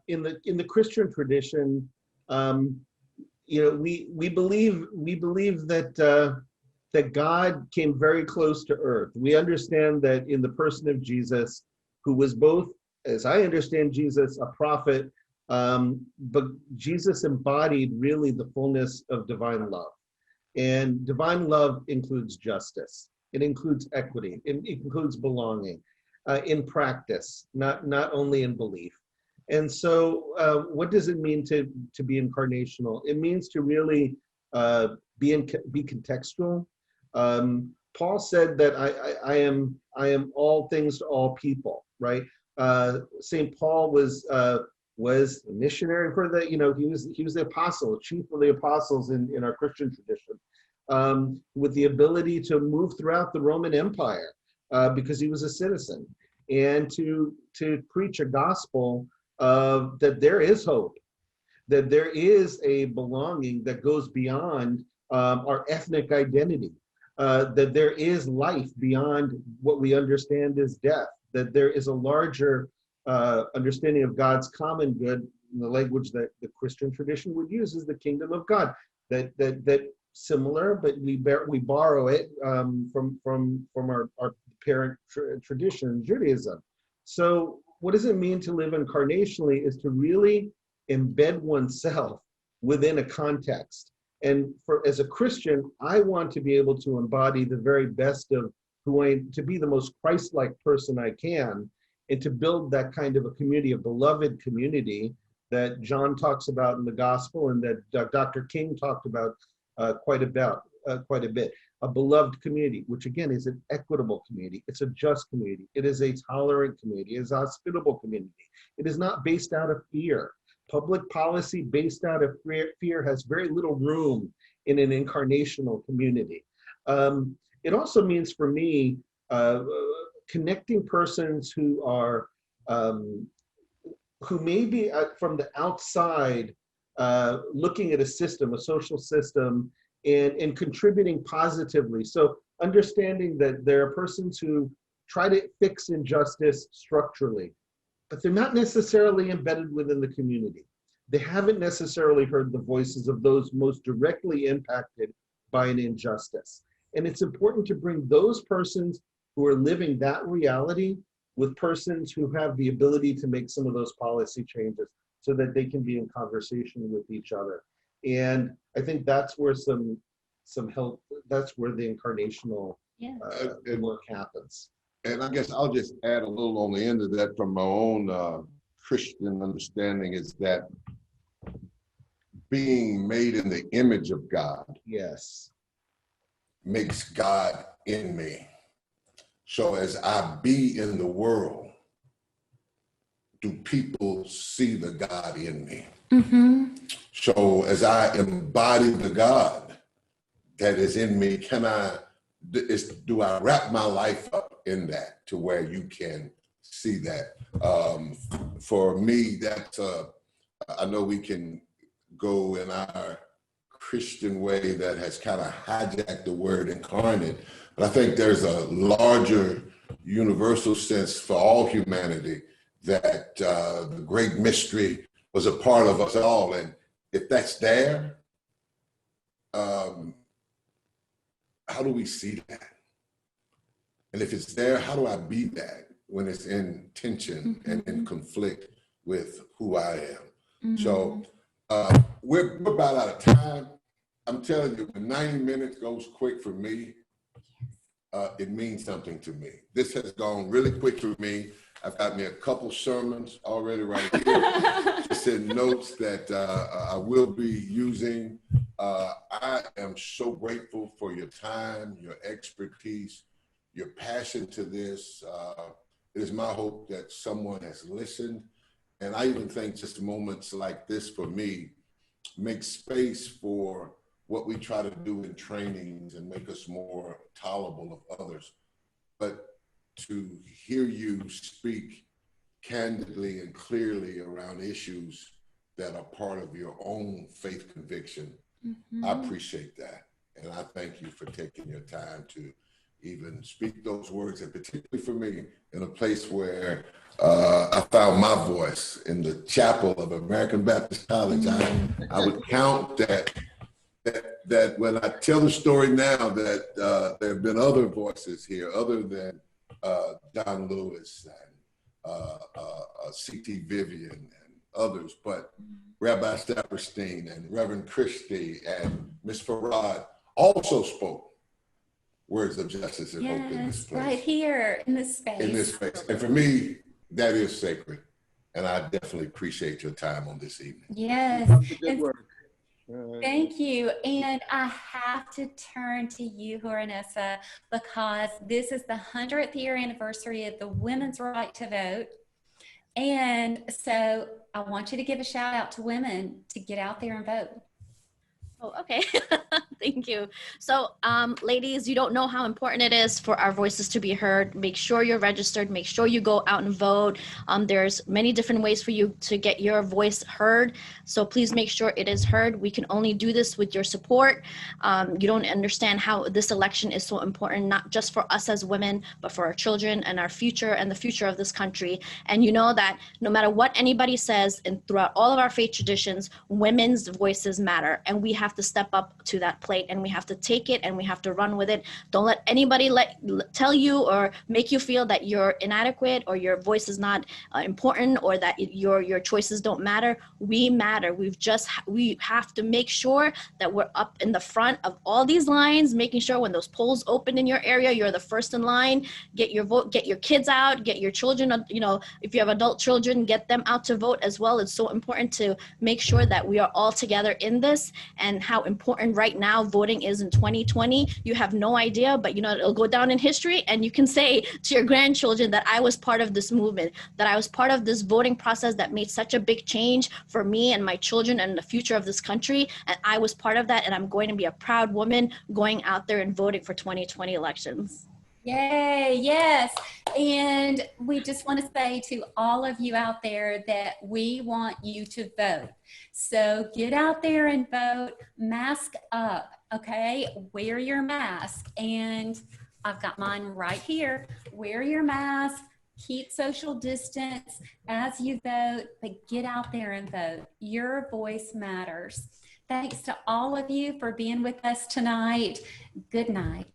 in the Christian tradition, you know, we believe that that God came very close to earth. We understand that in the person of Jesus, who was both, as I understand Jesus, a prophet, but Jesus embodied really the fullness of divine love. And divine love includes justice. It includes equity. It includes belonging in practice, not only in belief. And so what does it mean to be incarnational? It means to really be contextual. Paul said that I am all things to all people, right? St. Paul was a missionary for the, you know, he was the apostle, chief of the apostles in our Christian tradition, with the ability to move throughout the Roman Empire because he was a citizen, and to preach a gospel that there is hope, that there is a belonging that goes beyond our ethnic identity, that there is life beyond what we understand as death, that there is a larger understanding of God's common good, in the language that the Christian tradition would use, is the kingdom of God. That similar, but we borrow it from our parent tradition, Judaism. So what does it mean to live incarnationally is to really embed oneself within a context. And as a Christian, I want to be able to embody the very best of to be the most Christ-like person I can, and to build that kind of a community, a beloved community that John talks about in the gospel, and that Dr. King talked about quite a bit. A beloved community, which again is an equitable community. It's a just community. It is a tolerant community. It is a hospitable community. It is not based out of fear. Public policy based out of fear has very little room in an incarnational community. It also means for me, connecting persons who are, who may be from the outside, looking at a system, a social system, and contributing positively. So understanding that there are persons who try to fix injustice structurally, but they're not necessarily embedded within the community. They haven't necessarily heard the voices of those most directly impacted by an injustice. And it's important to bring those persons who are living that reality with persons who have the ability to make some of those policy changes so that they can be in conversation with each other. And I think that's where some help, that's where the incarnational work happens. And I guess I'll just add a little on the end of that from my own Christian understanding, is that being made in the image of God, yes, makes God in me. So as I be in the world, do people see the God in me? Mm-hmm. So as I embody the God that is in me, do I wrap my life up in that to where you can see that? For me, that's I know we can go in our Christian way that has kind of hijacked the word incarnate, but I think there's a larger universal sense for all humanity that the great mystery was a part of us all. And if that's there, how do we see that? And if it's there, how do I be that when it's in tension and in conflict with who I am? So we're about out of time. I'm telling you, when 90 minutes goes quick for me, it means something to me. This has gone really quick for me. I've got me a couple sermons already right here, just in notes that I will be using. I am so grateful for your time, your expertise, your passion to this. It is my hope that someone has listened. And I even think just moments like this for me make space for what we try to do in trainings and make us more tolerable of others. But to hear you speak candidly and clearly around issues that are part of your own faith conviction, I appreciate that. And I thank you for taking your time to even speak those words, and particularly for me, in a place where I found my voice in the chapel of American Baptist College. I would count that when I tell the story now that there have been other voices here other than John Lewis and C.T. Vivian and others, but Rabbi Saperstein and Reverend Christie and Ms. Fariad also spoke words of justice and hope in this place. Right here in this space. In this space. And for me, that is sacred. And I definitely appreciate your time on this evening. Yes. Good work. Thank you. And I have to turn to you, Hurunnessa, because this is the 100th year anniversary of the women's right to vote. And so I want you to give a shout out to women to get out there and vote. Oh, okay. Thank you. So, ladies, you don't know how important it is for our voices to be heard. Make sure you're registered. Make sure you go out and vote. There's many different ways for you to get your voice heard. So please make sure it is heard. We can only do this with your support. You don't understand how this election is so important, not just for us as women, but for our children and our future and the future of this country. And you know that no matter what anybody says, and throughout all of our faith traditions, women's voices matter. And we have to step up to that plate, and we have to take it and we have to run with it. Don't let anybody tell you or make you feel that you're inadequate or your voice is not important or that your choices don't matter. We matter. We have to make sure that we're up in the front of all these lines, making sure when those polls open in your area, you're the first in line. Get your vote, get your kids out, get your children, if you have adult children, get them out to vote as well. It's so important to make sure that we are all together in this, and how important right now voting is in 2020. You have no idea, but it'll go down in history, and you can say to your grandchildren that I was part of this movement, that I was part of this voting process that made such a big change for me and my children and the future of this country. And I was part of that, and I'm going to be a proud woman going out there and voting for 2020 elections. Yay, yes. And we just want to say to all of you out there that we want you to vote. So get out there and vote, mask up, okay? Wear your mask. And I've got mine right here. Wear your mask, keep social distance as you vote, but get out there and vote. Your voice matters. Thanks to all of you for being with us tonight. Good night.